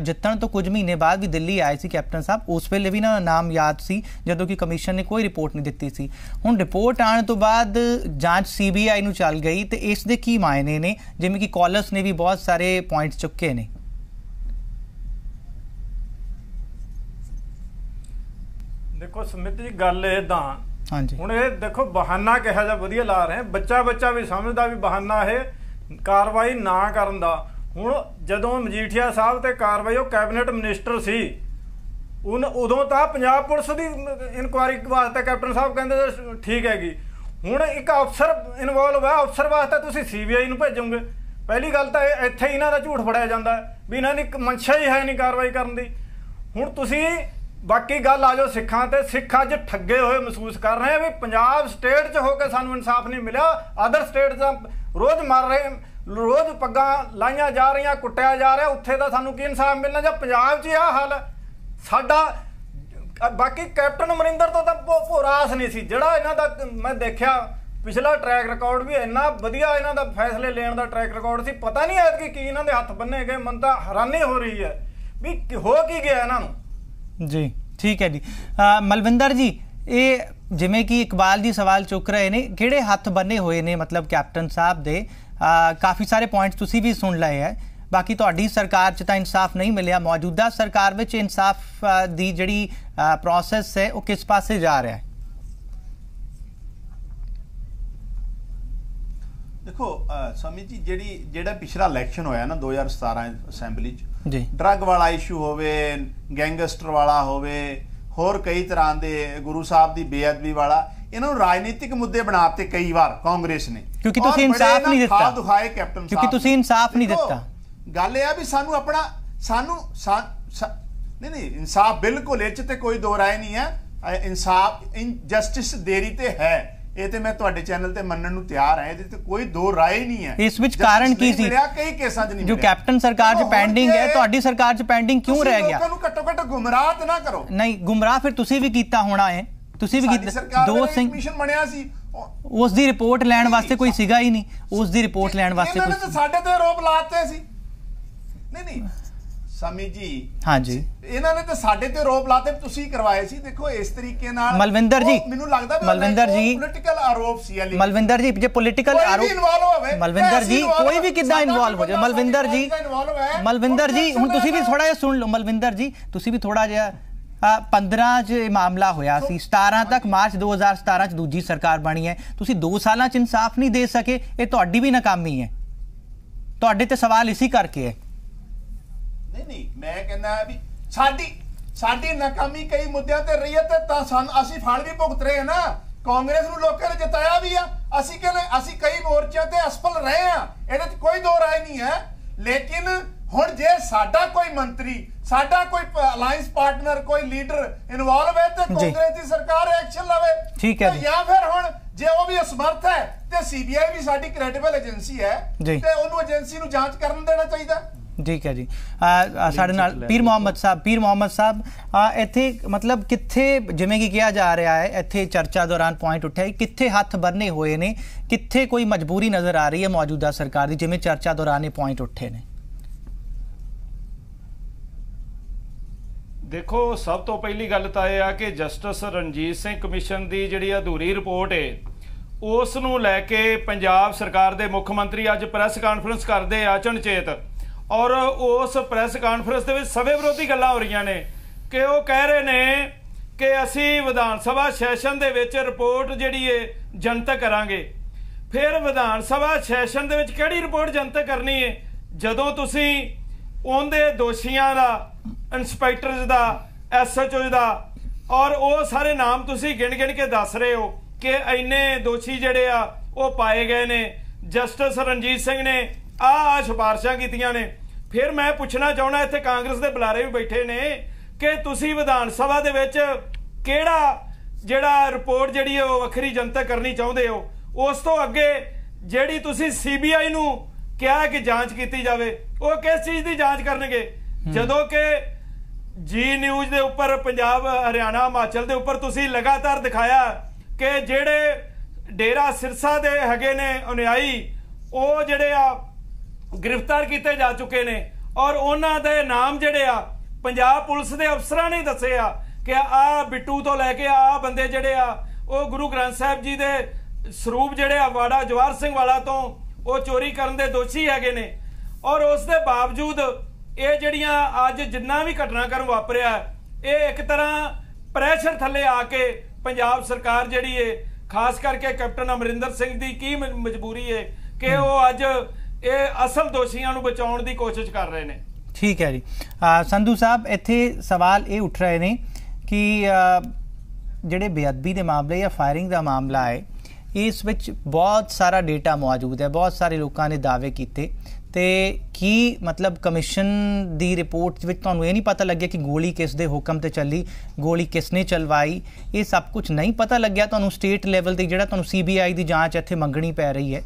ਜਿੱਤਣ ਤੋਂ ਕੁਝ ਮਹੀਨੇ ਬਾਅਦ ਵੀ ਦਿੱਲੀ ਆਏ ਸੀ ਕੈਪਟਨ ਸਾਹਿਬ, ਉਸ ਵੇਲੇ ਵੀ ਨਾ ਨਾਮ ਯਾਦ ਸੀ ਜਦੋਂ ਕਿ ਕਮਿਸ਼ਨ ਨੇ ਕੋਈ ਰਿਪੋਰਟ ਨਹੀਂ ਦਿੱਤੀ ਸੀ। ਹੁਣ ਰਿਪੋਰਟ ਆਉਣ ਤੋਂ ਬਾਅਦ ਜਾਂਚ CBI ਨੂੰ ਚੱਲ ਗਈ ਤੇ ਇਸ ਦੇ ਕੀ ਮਾਇਨੇ ਨੇ, ਜਿਵੇਂ ਕਿ ਕਾਲਰਸ ਨੇ ਵੀ ਬਹੁਤ ਸਾਰੇ ਪੁਆਇੰਟ ਚੁੱਕੇ ਨੇ? ਦੇਖੋ ਸਮਿਤ ਜੀ ਗੱਲ ਇਦਾਂ, ਹਾਂਜੀ ਹੁਣ ਇਹ ਦੇਖੋ ਬਹਾਨਾ ਕਿਹਾ ਜਾ ਵਧੀਆ ਲਾ ਰਹੇ, ਬੱਚਾ ਵੀ ਸਮਝਦਾ ਵੀ ਬਹਾਨਾ ਇਹ ਕਾਰਵਾਈ ਨਾ ਕਰਨ ਦਾ। ਹੁਣ ਜਦੋਂ ਮਜੀਠੀਆ ਸਾਹਿਬ ਤੇ ਕਾਰਵਾਈ, ਉਹ ਕੈਬਨਿਟ ਮਿਨਿਸਟਰ ਸੀ, ਉਦੋਂ ਤਾਂ ਪੰਜਾਬ ਪੁਲਿਸ ਦੀ ਇਨਕੁਆਇਰੀ ਵਾਸਤੇ ਕੈਪਟਨ ਸਾਹਿਬ ਕਹਿੰਦੇ ਠੀਕ ਹੈਗੀ। ਹੁਣ ਇੱਕ ਅਫਸਰ ਇਨਵੋਲਵ ਹੈ, ਅਫਸਰ ਵਾਸਤੇ ਤੁਸੀਂ CBI ਨੂੰ ਭੇਜੋਗੇ। ਪਹਿਲੀ ਗੱਲ ਤਾਂ ਇੱਥੇ ਇਹਨਾਂ ਦਾ ਝੂਠ ਫੜਿਆ ਜਾਂਦਾ ਵੀ ਇਹਨਾਂ ਦੀ ਮਨਸ਼ਾ ਹੀ ਹੈ ਨਹੀਂ ਕਾਰਵਾਈ ਕਰਨ ਦੀ। ਹੁਣ ਤੁਸੀਂ ਬਾਕੀ ਗੱਲ ਆ ਜਾਓ ਸਿੱਖਾਂ ਤੇ, ਸਿੱਖ ਅੱਜ ਠੱਗੇ ਹੋਏ ਮਹਿਸੂਸ ਕਰ ਰਹੇ ਆ ਵੀ ਪੰਜਾਬ ਸਟੇਟ 'ਚ ਹੋ ਕੇ ਸਾਨੂੰ ਇਨਸਾਫ ਨਹੀਂ ਮਿਲਿਆ, ਅਦਰ ਸਟੇਟ ਦਾ ਰੋਜ਼ ਮਰ ਰਹੇ, ਰੋਜ਼ ਪੱਗਾਂ ਲਾਈਆਂ ਜਾ ਰਹੀਆਂ, ਕੁੱਟਿਆ ਜਾ ਰਿਹਾ, ਉੱਥੇ ਦਾ ਸਾਨੂੰ ਕੀ ਇਨਸਾਫ ਮਿਲਣਾ ਜਾਂ ਪੰਜਾਬ 'ਚ ਆਹ ਹਾਲ ਸਾਡਾ। ਬਾਕੀ ਕੈਪਟਨ ਅਮਰਿੰਦਰ ਤੋਂ ਤਾਂ ਭੋਰਾਸ ਨਹੀਂ ਸੀ, ਜਿਹੜਾ ਇਹਨਾਂ ਦਾ ਮੈਂ ਦੇਖਿਆ ਪਿਛਲਾ ਟਰੈਕ ਰਿਕਾਰਡ ਵੀ ਇੰਨਾ ਵਧੀਆ, ਇਹਨਾਂ ਦਾ ਫੈਸਲੇ ਲੈਣ ਦਾ ਟਰੈਕ ਰਿਕਾਰਡ ਸੀ। ਪਤਾ ਨਹੀਂ ਐਤਕੀ ਕੀ ਇਹਨਾਂ ਦੇ ਹੱਥ ਬੰਨੇ ਗਏ, ਮਨ ਤਾਂ ਹੈਰਾਨੀ ਹੋ ਰਹੀ ਹੈ ਵੀ ਹੋ ਕੀ ਗਿਆ ਇਹਨਾਂ ਨੂੰ। जी ठीक है जी। ਮਲਵਿੰਦਰ ਜੀ, ਇਹ ਜਿਵੇਂ ਕਿ ਇਕਬਾਲ ਜੀ ਸਵਾਲ ਚੁੱਕ ਰਹੇ ਨੇ, ਕਿਹੜੇ ਹੱਥ ਬੰਨੇ ਹੋਏ ਨੇ ਮਤਲਬ ਕੈਪਟਨ ਸਾਹਿਬ ਦੇ? ਕਾਫੀ ਸਾਰੇ ਪੁਆਇੰਟਸ ਤੁਸੀਂ ਵੀ ਸੁਣ ਲਏ ਹੈ। ਬਾਕੀ ਤੁਹਾਡੀ ਸਰਕਾਰ 'ਚ ਤਾਂ ਇਨਸਾਫ ਨਹੀਂ ਮਿਲਿਆ, ਮੌਜੂਦਾ ਸਰਕਾਰ ਵਿੱਚ ਇਨਸਾਫ ਦੀ ਜਿਹੜੀ ਪ੍ਰੋਸੈਸ ਹੈ ਉਹ ਕਿਸ ਪਾਸੇ ਜਾ ਰਿਹਾ ਹੈ? देखो स्वामी जी ਜਿਹੜਾ ਪਿਛਲਾ ਇਲੈਕਸ਼ਨ ਹੋਇਆ ਨਾ 2017 ਅਸੈਂਬਲੀ 'ਚ, ਜੀ ਡਰੱਗ ਵਾਲਾ ਇਸ਼ੂ ਹੋਵੇ, ਗੈਂਗਸਟਰ ਵਾਲਾ ਹੋਵੇ, ਹੋਰ ਕਈ ਤਰ੍ਹਾਂ ਦੇ ਗੁਰੂ ਸਾਹਿਬ ਦੀ ਬੇਅਦਬੀ ਵਾਲਾ, ਇਹਨਾਂ ਨੂੰ ਰਾਜਨੀਤਿਕ ਮੁੱਦੇ ਬਣਾਤੇ ਕਈ ਵਾਰ ਕਾਂਗਰਸ ਨੇ, ਕਿਉਂਕਿ ਤੁਸੀਂ ਇਨਸਾਫ ਨਹੀਂ ਦਿੱਤਾ। ਦਿਖਾਏ ਕੈਪਟਨ ਸਾਹਿਬ, ਕਿਉਂਕਿ ਤੁਸੀਂ ਇਨਸਾਫ ਨਹੀਂ ਦਿੱਤਾ। ਗੱਲ ਇਹ ਆ ਵੀ ਸਾਨੂੰ ਆਪਣਾ ਨਹੀਂ ਇਨਸਾਫ ਬਿਲਕੁਲ ਇਹ 'ਚ ਤੇ ਕੋਈ ਦੋ ਰਾਏ ਨਹੀਂ ਹੈ। ਇਨਸਾਫ ਜਸਟਿਸ ਦੇਰੀ ਤੇ ਹੈ, ਇਹ ਤੇ ਮੈਂ ਤੁਹਾਡੇ ਚੈਨਲ ਤੇ ਮੰਨਣ ਨੂੰ ਤਿਆਰ ਹਾਂ, ਇਹਦੇ ਤੇ ਕੋਈ ਦੋ ਰਾਏ ਨਹੀਂ ਹੈ। ਇਸ ਵਿੱਚ ਕਾਰਨ ਕੀ ਸੀ? ਕਈ ਕੇਸਾਂ 'ਚ ਨਹੀਂ ਜੋ ਕੈਪਟਨ ਸਰਕਾਰ 'ਚ ਪੈਂਡਿੰਗ ਹੈ, ਤੁਹਾਡੀ ਸਰਕਾਰ 'ਚ ਪੈਂਡਿੰਗ ਕਿਉਂ ਰਹਿ ਗਿਆ? ਲੋਕਾਂ ਨੂੰ ਘੱਟੋ ਘੱਟ ਗੁੰਮਰਾਹ ਤਾਂ ਨਾ ਕਰੋ। ਨਹੀਂ, ਗੁੰਮਰਾਹ ਫਿਰ ਤੁਸੀਂ ਵੀ ਕੀਤਾ ਹੋਣਾ ਹੈ, ਤੁਸੀਂ ਵੀ ਕੀਤਾ। ਦੋ ਸਿੰਘ ਕਮਿਸ਼ਨ ਬਣਿਆ ਸੀ, ਉਸ ਦੀ ਰਿਪੋਰਟ ਲੈਣ ਵਾਸਤੇ ਕੋਈ ਸੀਗਾ ਹੀ ਨਹੀਂ, ਉਸ ਦੀ ਰਿਪੋਰਟ ਲੈਣ ਵਾਸਤੇ ਇਹਨਾਂ ਨੇ ਤਾਂ ਸਾਡੇ ਤੇ ਆਰੋਪ ਲਾਤੇ ਸੀ। ਨਹੀਂ ਸਾਮੀ ਜੀ, ਹਾਂਜੀ ਇਹਨਾਂ ਨੇ ਤਾਂ ਸਾਡੇ ਤੇ ਆਰੋਪ ਲਾਤੇ, ਤੁਸੀਂ ਕਰਵਾਏ ਸੀ। ਦੇਖੋ ਇਸ ਤਰੀਕੇ ਨਾਲ ਮਲਵਿੰਦਰ ਜੀ, ਮੈਨੂੰ ਲੱਗਦਾ ਮਲਵਿੰਦਰ ਜੀ ਪੋਲੀਟੀਕਲ ਆਰੋਪ ਸੀ। ਮਲਵਿੰਦਰ ਜੀ, ਜੇ ਪੋਲੀਟੀਕਲ ਆਰੋਪ, ਮਲਵਿੰਦਰ ਜੀ ਕੋਈ ਵੀ ਕਿੱਦਾਂ ਇਨਵੋਲਵ ਹੋ ਜਾਏ। ਮਲਵਿੰਦਰ ਜੀ ਹੁਣ ਤੁਸੀਂ ਵੀ ਥੋੜਾ ਜਿਹਾ ਸੁਣ ਲਓ। ਮਲਵਿੰਦਰ ਜੀ ਤੁਸੀਂ ਵੀ ਥੋੜਾ ਜਿਹਾ 15 'ਚ ਮਾਮਲਾ ਹੋਇਆ ਸੀ, 17 ਤੱਕ, ਮਾਰਚ 2017 'ਚ ਦੂਜੀ ਸਰਕਾਰ ਬਣੀ ਹੈ, ਤੁਸੀਂ 2 ਸਾਲਾਂ 'ਚ ਇਨਸਾਫ ਨਹੀਂ ਦੇ ਸਕੇ, ਇਹ ਤੁਹਾਡੀ ਵੀ ਨਾਕਾਮੀ ਹੈ। ਤੁਹਾਡੇ ਤੇ ਸਵਾਲ ਇਸੇ ਕਰਕੇ ਹੈ। ਨਹੀਂ ਮੈਂ ਕਹਿੰਦਾ ਵੀ ਸਾਡੀ ਨਾਕਾਮੀ ਕਈ ਮੁੱਦਿਆਂ ਤੇ ਰਹੀ ਹੈ ਤੇ ਤਾਂ ਅਸੀਂ ਫਲ ਵੀ ਭੁਗਤ ਰਹੇ ਹਾਂ ਨਾ। ਕਾਂਗਰਸ ਨੂੰ ਲੋਕਾਂ ਨੇ ਜਿਤਾਇਆ ਵੀ ਆ, ਅਸੀਂ ਕਈ ਮੋਰਚਿਆਂ ਤੇ ਅਸਫਲ ਰਹੇ ਆ, ਇਹਦੇ 'ਚ ਕੋਈ ਦੋ ਰਾਏ ਨਹੀਂ ਹੈ। ਲੇਕਿਨ ਹੁਣ ਜੇ ਸਾਡਾ ਕੋਈ ਮੰਤਰੀ, ਸਾਡਾ ਕੋਈ ਅਲਾਈਅੰਸ ਪਾਰਟਨਰ, ਕੋਈ ਲੀਡਰ ਇਨਵੋਲਵ ਹੈ ਤੇ ਕਾਂਗਰਸ ਦੀ ਸਰਕਾਰ ਐਕਸ਼ਨ ਲਵੇ, ਠੀਕ ਹੈ, ਜਾਂ ਫਿਰ ਹੁਣ ਜੇ ਉਹ ਵੀ ਅਸਮਰਥ ਹੈ ਤੇ CBI ਵੀ ਸਾਡੀ ਕ੍ਰੈਡੀਬਲ ਏਜੰਸੀ ਹੈ ਤੇ ਉਹਨੂੰ ਏਜੰਸੀ ਨੂੰ ਜਾਂਚ ਕਰਨ ਦੇਣਾ ਚਾਹੀਦਾ। ਠੀਕ ਹੈ ਜੀ। ਸਾਡੇ ਨਾਲ ਪੀਰ ਮੁਹੰਮਦ ਸਾਹਿਬ, ਇੱਥੇ ਮਤਲਬ ਕਿੱਥੇ, ਜਿਵੇਂ ਕਿ ਕਿਹਾ ਜਾ ਰਿਹਾ ਹੈ, ਇੱਥੇ ਚਰਚਾ ਦੌਰਾਨ ਪੁਆਇੰਟ ਉੱਠਿਆ ਕਿ ਕਿੱਥੇ ਹੱਥ ਬੰਨੇ ਹੋਏ ਨੇ, ਕਿੱਥੇ ਕੋਈ ਮਜਬੂਰੀ ਨਜ਼ਰ ਆ ਰਹੀ ਹੈ ਮੌਜੂਦਾ ਸਰਕਾਰ ਦੀ, ਜਿਵੇਂ ਚਰਚਾ ਦੌਰਾਨ ਇਹ ਪੁਆਇੰਟ ਉੱਠੇ ਨੇ? ਦੇਖੋ ਸਭ ਤੋਂ ਪਹਿਲੀ ਗੱਲ ਤਾਂ ਇਹ ਆ ਕਿ ਜਸਟਿਸ ਰਣਜੀਤ ਸਿੰਘ ਕਮਿਸ਼ਨ ਦੀ ਜਿਹੜੀ ਅਧੂਰੀ ਰਿਪੋਰਟ ਹੈ, ਉਸ ਨੂੰ ਲੈ ਕੇ ਪੰਜਾਬ ਸਰਕਾਰ ਦੇ ਮੁੱਖ ਮੰਤਰੀ ਅੱਜ ਪ੍ਰੈਸ ਕਾਨਫਰੰਸ ਕਰਦੇ ਆ ਅਚਨਚੇਤ, ਔਰ ਉਸ ਪ੍ਰੈਸ ਕਾਨਫਰੰਸ ਦੇ ਵਿੱਚ ਸਵੇ ਵਿਰੋਧੀ ਗੱਲਾਂ ਹੋ ਰਹੀਆਂ ਨੇ ਕਿ ਉਹ ਕਹਿ ਰਹੇ ਨੇ ਕਿ ਅਸੀਂ ਵਿਧਾਨ ਸਭਾ ਸੈਸ਼ਨ ਦੇ ਵਿੱਚ ਰਿਪੋਰਟ ਜਿਹੜੀ ਹੈ ਜਨਤਕ ਕਰਾਂਗੇ। ਫਿਰ ਵਿਧਾਨ ਸਭਾ ਸੈਸ਼ਨ ਦੇ ਵਿੱਚ ਕਿਹੜੀ ਰਿਪੋਰਟ ਜਨਤਕ ਕਰਨੀ ਹੈ ਜਦੋਂ ਤੁਸੀਂ ਉਹਦੇ ਦੋਸ਼ੀਆਂ ਦਾ, ਇੰਸਪੈਕਟਰਸ ਦਾ, SHO ਦਾ, ਔਰ ਉਹ ਸਾਰੇ ਨਾਮ ਤੁਸੀਂ ਗਿਣ ਕੇ ਦੱਸ ਰਹੇ ਹੋ ਕਿ ਇੰਨੇ ਦੋਸ਼ੀ ਜਿਹੜੇ ਆ ਉਹ ਪਾਏ ਗਏ ਨੇ, ਜਸਟਿਸ ਰਣਜੀਤ ਸਿੰਘ ਨੇ ਆਹ ਸਿਫਾਰਸ਼ਾਂ ਕੀਤੀਆਂ ਨੇ। ਫਿਰ ਮੈਂ ਪੁੱਛਣਾ ਚਾਹੁੰਦਾ, ਇੱਥੇ ਕਾਂਗਰਸ ਦੇ ਬੁਲਾਰੇ ਵੀ ਬੈਠੇ ਨੇ, ਕਿ ਤੁਸੀਂ ਵਿਧਾਨ ਸਭਾ ਦੇ ਵਿੱਚ ਕਿਹੜਾ ਜਿਹੜਾ ਰਿਪੋਰਟ ਜਿਹੜੀ ਹੈ ਉਹ ਵੱਖਰੀ ਜਨਤਕ ਕਰਨੀ ਚਾਹੁੰਦੇ ਹੋ? ਉਸ ਤੋਂ ਅੱਗੇ ਜਿਹੜੀ ਤੁਸੀਂ CBI ਨੂੰ ਕਿਹਾ ਕਿ ਜਾਂਚ ਕੀਤੀ ਜਾਵੇ, ਉਹ ਕਿਸ ਚੀਜ਼ ਦੀ ਜਾਂਚ ਕਰਨਗੇ ਜਦੋਂ ਕਿ ਜੀ ਨਿਊਜ਼ ਦੇ ਉੱਪਰ ਪੰਜਾਬ ਹਰਿਆਣਾ ਹਿਮਾਚਲ ਦੇ ਉੱਪਰ ਤੁਸੀਂ ਲਗਾਤਾਰ ਦਿਖਾਇਆ ਕਿ ਜਿਹੜੇ ਡੇਰਾ ਸਿਰਸਾ ਦੇ ਹੈਗੇ ਨੇ ਅਨੁਯਾਈ ਉਹ ਜਿਹੜੇ ਆ ਗ੍ਰਿਫਤਾਰ ਕੀਤੇ ਜਾ ਚੁੱਕੇ ਨੇ ਔਰ ਉਹਨਾਂ ਦੇ ਨਾਮ ਜਿਹੜੇ ਆ ਪੰਜਾਬ ਪੁਲਿਸ ਦੇ ਅਫਸਰਾਂ ਨੇ ਦੱਸੇ ਆ ਕਿ ਆ ਬਿੱਟੂ ਤੋਂ ਲੈ ਕੇ ਆ ਬੰਦੇ ਜਿਹੜੇ ਆ ਉਹ ਗੁਰੂ ਗ੍ਰੰਥ ਸਾਹਿਬ ਜੀ ਦੇ ਸਰੂਪ ਜਿਹੜੇ ਆ ਵਾੜਾ ਜਵਾਹਰ ਸਿੰਘ ਵਾਲਾ ਤੋਂ ਉਹ ਚੋਰੀ ਕਰਨ ਦੇ ਦੋਸ਼ੀ ਹੈਗੇ ਨੇ ਔਰ ਉਸ ਦੇ ਬਾਵਜੂਦ ਇਹ ਜਿਹੜੀਆਂ ਅੱਜ ਜਿੰਨਾ ਵੀ ਘਟਨਾਕ੍ਰਮ ਵਾਪਰਿਆ ਇਹ ਇੱਕ ਤਰ੍ਹਾਂ ਪ੍ਰੈਸ਼ਰ ਥੱਲੇ ਆ ਕੇ ਪੰਜਾਬ ਸਰਕਾਰ ਜਿਹੜੀ ਏ ਖਾਸ ਕਰਕੇ ਕੈਪਟਨ ਅਮਰਿੰਦਰ ਸਿੰਘ ਦੀ ਕੀ ਮਜਬੂਰੀ ਏ ਕਿ ਉਹ ਅੱਜ ਇਹ ਅਸਲ ਦੋਸ਼ੀਆਂ ਨੂੰ ਬਚਾਉਣ ਦੀ ਕੋਸ਼ਿਸ਼ ਕਰ ਰਹੇ ਨੇ। ਠੀਕ ਹੈ ਜੀ। ਸੰਧੂ ਸਾਹਿਬ ਇੱਥੇ ਸਵਾਲ ਇਹ ਉੱਠ ਰਹੇ ਨੇ ਕਿ ਜਿਹੜੇ ਬੇਅਦਬੀ ਦੇ ਮਾਮਲੇ ਜਾਂ ਫਾਇਰਿੰਗ ਦਾ ਮਾਮਲਾ ਹੈ ਇਸ ਵਿੱਚ ਬਹੁਤ ਸਾਰਾ ਡੇਟਾ ਮੌਜੂਦ ਹੈ, ਬਹੁਤ ਸਾਰੇ ਲੋਕਾਂ ਨੇ ਦਾਅਵੇ ਕੀਤੇ ਤੇ ਕੀ ਮਤਲਬ ਕਮਿਸ਼ਨ ਦੀ ਰਿਪੋਰਟ ਵਿੱਚ ਤੁਹਾਨੂੰ ਇਹ ਨਹੀਂ ਪਤਾ ਲੱਗਿਆ ਕਿ ਗੋਲੀ ਕਿਸ ਦੇ ਹੁਕਮ ਤੇ ਚੱਲੀ, ਗੋਲੀ ਕਿਸ ਨੇ ਚਲਵਾਈ, ਇਹ ਸਭ ਕੁਝ ਨਹੀਂ ਪਤਾ ਲੱਗਿਆ ਤੁਹਾਨੂੰ ਸਟੇਟ ਲੈਵਲ ਤੇ ਜਿਹੜਾ ਤੁਹਾਨੂੰ CBI ਦੀ ਜਾਂਚ ਇੱਥੇ ਮੰਗਣੀ ਪੈ ਰਹੀ ਹੈ?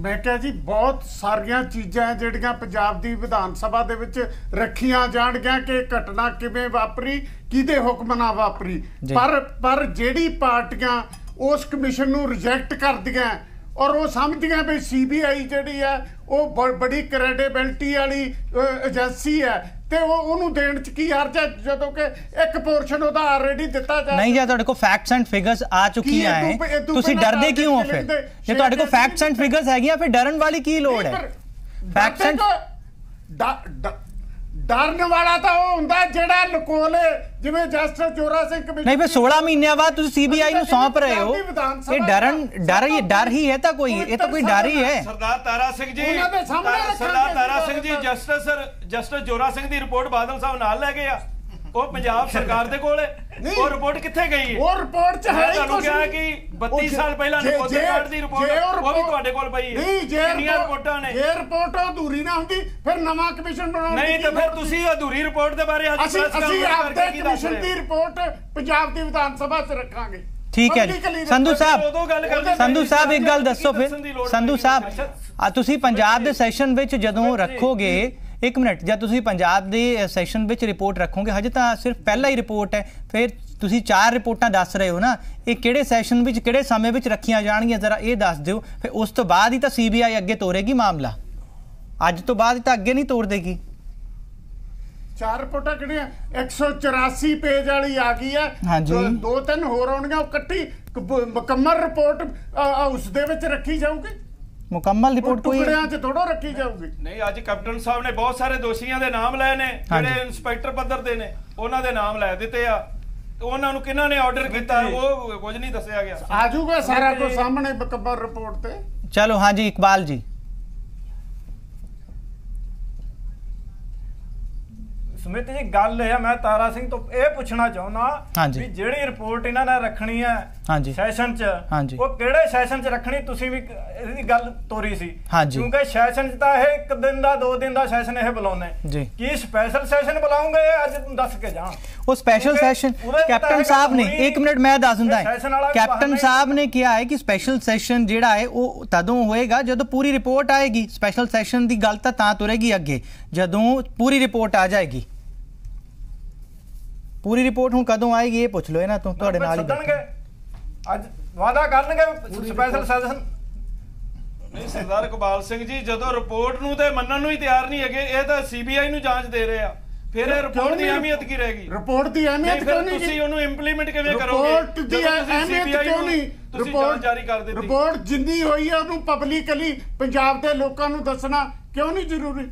मैं कहा जी बहुत सारिया चीज़ां जिहड़ियां पंजाब दी विधान सभा दे विच रखियां जाणगियां कि घटना किवें वापरी किहदे हुक्म नाल वापरी पर जिहड़ी पार्टियां उस कमिशन नूं रिजैक्ट करदियां और वो समझदियां भी CBI जिहड़ी है वो बड़ी क्रेडिबिलिटी वाली एजेंसी है ਤੇ ਉਹਨੂੰ ਦੇਣ ਚ ਕੀ ਹਰਜ ਹੈ ਜਦੋਂ ਕਿ ਇੱਕ ਪੋਰਸ਼ਨ ਉਹਦਾ ਆਲਰੇਡੀ ਦਿੱਤਾ ਜਾ ਨਹੀਂ ਜਾਂ ਤੁਹਾਡੇ ਕੋਲ ਫੈਕਟਸ ਐਂਡ ਫਿਗਰਸ ਆ ਚੁੱਕੀਆਂ ਹੈ ਤੁਸੀਂ ਡਰਦੇ ਕਿਉਂ ਹੋ ਫਿਰ ਜੇ ਤੁਹਾਡੇ ਕੋਲ ਫੈਕਟਸ ਐਂਡ ਫਿਗਰਸ ਹੈਗੀਆਂ ਫਿਰ ਡਰਨ ਵਾਲੀ ਕੀ ਲੋੜ ਹੈ? ਫੈਕਟਸ ਐਂਡ ਡਰਨ ਵਾਲਾ ਤਾਂ ਉਹ ਹੁੰਦਾ ਜਿਹੜਾ ਲਕੋਲੇ ਜਿਵੇਂ ਜਸਟਿਸ ਜੋਰਾ ਸਿੰਘ ਕਮਿਸ਼ਨ ਨਹੀਂ ਫਿਰ 16 ਮਹੀਨਿਆਂ ਬਾਅਦ ਤੁਸੀਂ CBI ਨੂੰ ਸੌਂਪ ਰਹੇ ਹੋ ਇਹ ਡਰ ਹੀ ਹੈ ਤਾਂ ਕੋਈ ਇਹ ਤਾਂ ਕੋਈ ਡਰ ਹੀ ਹੈ। ਸਰਦਾਰ ਤਾਰਾ ਸਿੰਘ ਜੀ ਜਸਟਿਸ ਜੋਰਾ ਸਿੰਘ ਦੀ ਰਿਪੋਰਟ ਬਾਦਲ ਸਾਹਿਬ ਨਾਲ ਲੈ ਗਏ ਆ ਉਹ ਪੰਜਾਬ ਸਰਕਾਰ ਦੇ ਕੋਲ ਹੈ ਉਹ ਰਿਪੋਰਟ ਕਿੱਥੇ ਗਈ ਹੈ? ਉਹ ਰਿਪੋਰਟ ਚ ਹੈ ਤੁਹਾਨੂੰ ਕਿਹਾ ਕਿ 32 ਸਾਲ ਪਹਿਲਾਂ ਨਕੋਦਰ ਕਾਂਡ ਦੀ ਰਿਪੋਰਟ ਉਹ ਵੀ ਤੁਹਾਡੇ ਕੋਲ ਪਈ ਹੈ ਕਿੰਨੀਆਂ ਰਿਪੋਰਟਾਂ ਨੇ? ਜੇ ਰਿਪੋਰਟ ਅਧੂਰੀ ਨਾ ਹੁੰਦੀ ਫਿਰ ਨਵਾਂ ਕਮਿਸ਼ਨ ਬਣਾਉਣ ਨਹੀਂ ਤਾਂ ਫਿਰ ਤੁਸੀਂ ਅਧੂਰੀ ਰਿਪੋਰਟ ਦੇ ਬਾਰੇ ਅੱਜ ਅਸੀਂ ਆਪਦੇ ਕਮਿਸ਼ਨ ਦੀ ਰਿਪੋਰਟ ਪੰਜਾਬ ਦੀ ਵਿਧਾਨ ਸਭਾ 'ਚ ਰੱਖਾਂਗੇ। ਠੀਕ ਹੈ ਜੀ। ਸੰਧੂ ਸਾਹਿਬ ਇੱਕ ਗੱਲ ਦੱਸੋ ਫਿਰ ਸੰਧੂ ਸਾਹਿਬ ਤੁਸੀਂ ਪੰਜਾਬ ਦੇ ਸੈਸ਼ਨ ਵਿੱਚ ਜਦੋਂ ਰੱਖੋਗੇ एक मिनट जब तुसी पंजाब दे सैशन विच रिपोर्ट रखोगे हजे तो सिर्फ पहला ही रिपोर्ट है फिर तुसी 4 रिपोर्टां दस रहे हो ना ये किहड़े सैशन विच किहड़े समय विच रखियां जाणगियां जरा ये दस दिओ फिर उस तो बाद ही तो CBI अगे तोरेगी मामला अज तो बाद तो अगे नहीं तोड़ देगी। 4 रिपोर्टां किहड़ियां 184 पेज वाली आ गई है हाँ जी 2-3 होर आउणगीआं इकट्ठी मुकम्मल रिपोर्ट उस दे विच रखी जाऊगी मुकम्मल रिपोर्ट कोई थोड़ा रखी जाऊगी नहीं। आज कैप्टन साहब ने बहुत सारे दोषियों के नाम लए ने ਜਿਹੜੇ ਇੰਸਪੈਕਟਰ ਪੱਧਰ ਦੇ ਨੇ ਉਹਨਾਂ ਦੇ ਨਾਮ ਲੈ ਦਿੱਤੇ ਆ ਉਹਨਾਂ ਨੂੰ ਕਿਹਨਾਂ ਨੇ ਆਰਡਰ ਕੀਤਾ ਉਹ ਕੁਝ ਨਹੀਂ ਦੱਸਿਆ ਗਿਆ ਆ ਜਾਊਗਾ ਸਾਰਾ ਕੁਝ ਸਾਹਮਣੇ ਮੁਕੰਮਲ ਰਿਪੋਰਟ ਤੇ। ਚਲੋ ਹਾਂਜੀ ਇਕਬਾਲ ਜੀ। ਸੁਮਿਤ ਜੀ ਗੱਲ ਇਹ ਆ ਮੈਂ ਤਾਰਾ ਸਿੰਘ ਤੋਂ ਇਹ ਪੁੱਛਣਾ ਚਾਹੁੰਦਾ ਵੀ ਜਿਹੜੀ ਰਿਪੋਰਟ ਇਹਨਾਂ ਨੇ ਰੱਖਣੀ ਹੈ ਸੈਸ਼ਨ 'ਚ ਉਹ ਕਿਹੜੇ ਸੈਸ਼ਨ 'ਚ ਰੱਖਣੀ ਤੁਸੀਂ ਵੀ ਇਹਦੀ ਗੱਲ ਤੋਰੀ ਸੀ ਕਿਉਂਕਿ ਸੈਸ਼ਨ 'ਚ ਤਾਂ ਇਹ 1 ਦਿਨ ਦਾ 2 ਦਿਨ ਦਾ ਸੈਸ਼ਨ ਇਹ ਬੁਲਾਉਂਦੇ ਕੀ ਸਪੈਸ਼ਲ ਸੈਸ਼ਨ ਬੁਲਾਉਂਗੇ ਅੱਜ ਦੱਸ ਕੇ ਜਾਣ ਉਹ ਸਪੈਸ਼ਲ ਸੈਸ਼ਨ ਕੈਪਟਨ ਸਾਹਿਬ ਨੇ 1 ਮਿੰਟ ਮੈਂ ਦੱਸ ਦਿੰਦਾ ਕੈਪਟਨ ਸਾਹਿਬ ਨੇ ਕਿਹਾ ਹੈ ਕਿ ਸਪੈਸ਼ਲ ਸੈਸ਼ਨ ਜਿਹੜਾ ਹੈ ਉਹ ਤਦੋਂ ਹੋਏਗਾ ਜਦੋਂ ਪੂਰੀ ਰਿਪੋर्ट ਆਏਗੀ। ਸਪੈਸ਼ਲ ਸੈਸ਼ਨ ਦੀ ਗੱਲ ਤਾਂ ਤੁਰੇਗੀ ਅੱਗੇ ਜਦੋਂ ਪੂਰੀ ਰਿਪੋर्ट ਆ ਜਾਏਗੀ। पूरी रिपोर्ट हूं कदों आएगी ये पूछ लो है ना तुहाडे नाल ही आज वादा करनगे स्पेशल सैशन नहीं। सरदार इकबाल सिंह जी जदों रिपोर्ट नूं ते मन्नण नूं ही तैयार नहीं हैगे ये तां CBI नूं जांच दे रहे आ फिर ये रिपोर्ट दी अहमियत की रहेगी? रिपोर्ट दी अहमियत क्यों नहीं तुसीं ओनूं इंप्लीमेंट किवें करोगे? रिपोर्ट दी अहमियत क्यों नहीं? रिपोर्ट जारी कर दित्ती रिपोर्ट जिन्नी होई है ओनूं पब्लिकली पंजाब दे लोकां नूं दसना क्यों नहीं जरूरी?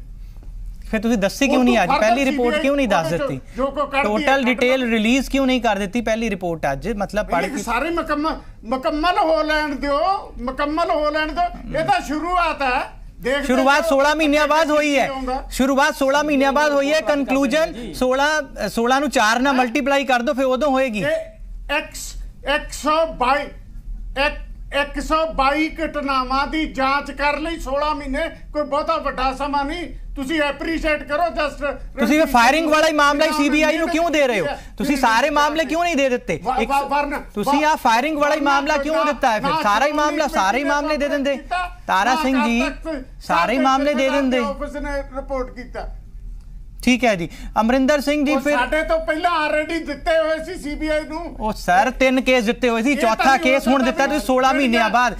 फिर तुसी दस्सी क्यों नहीं आज पहली रिपोर्ट क्यों नहीं दस देती टोटल डिटेल रिलीज क्यों नहीं कर देती पहली रिपोर्ट आज मतलब पढ़ के सारे मुकम्मल हो लैण दो ये तो शुरुआत है। शुरुआत 16 महीने बाद हुई है शुरुआत 16 महीने बाद हुई है कंक्लूजन 16 ਨੂੰ 4 ਨਾਲ ਮਲਟੀਪਲਾਈ ਕਰ ਦੋ ਫਿਰ ਉਦੋਂ ਹੋਏਗੀ। 122 ਘਟਨਾਵਾਂ ਦੀ ਜਾਂਚ ਕਰ ਲਈ 16 ਮਹੀਨੇ ਕੋਈ ਬਹੁਤਾ ਵੱਡਾ ਸਮਾਂ ਨਹੀਂ। ਤੁਸੀਂ ਐਪਰੀਸ਼ੀਏਟ ਕਰੋ ਜਸਟ। ਤੁਸੀਂ ਫਾਇਰਿੰਗ ਵਾਲਾ ਹੀ ਮਾਮਲਾ ਹੀ ਸੀਬੀਆਈ ਨੂੰ ਕਿਉਂ ਦੇ ਰਹੇ ਹੋ? ਤੁਸੀਂ ਸਾਰੇ ਮਾਮਲੇ ਕਿਉਂ ਨਹੀਂ ਦੇ ਦਿੱਤੇ? ਤੁਸੀਂ ਆ ਫਾਇਰਿੰਗ ਵਾਲਾ ਹੀ ਮਾਮਲਾ ਕਿਉਂ ਦਿੱਤਾ ਹੈ? ਫਿਰ ਸਾਰਾ ਹੀ ਮਾਮਲਾ ਸਾਰੇ ਹੀ ਮਾਮਲੇ ਦੇ ਦਿੰਦੇ ਤਾਰਾ ਸਿੰਘ ਜੀ, ਸਾਰੇ ਹੀ ਮਾਮਲੇ ਦੇ ਦਿੰਦੇ। ਆਫਿਸ ਨੇ ਰਿਪੋर्ट ਕੀਤਾ। ठीक है जी। अमरिंदर सिंह जी फिर ਸਾਡੇ ਤੋਂ ਪਹਿਲਾਂ ਆਲਰੇਡੀ ਦਿੱਤੇ ਹੋਏ ਸੀ ਸੀਬੀਆਈ ਨੂੰ। ਉਹ ਸਰ 3 ਕੇਸ ਦਿੱਤੇ ਹੋਏ ਸੀ, ਚੌਥਾ ਕੇਸ ਹੁਣ ਦਿੱਤਾ ਤੁਸੀਂ 16 ਮਹੀਨਿਆਂ ਬਾਅਦ।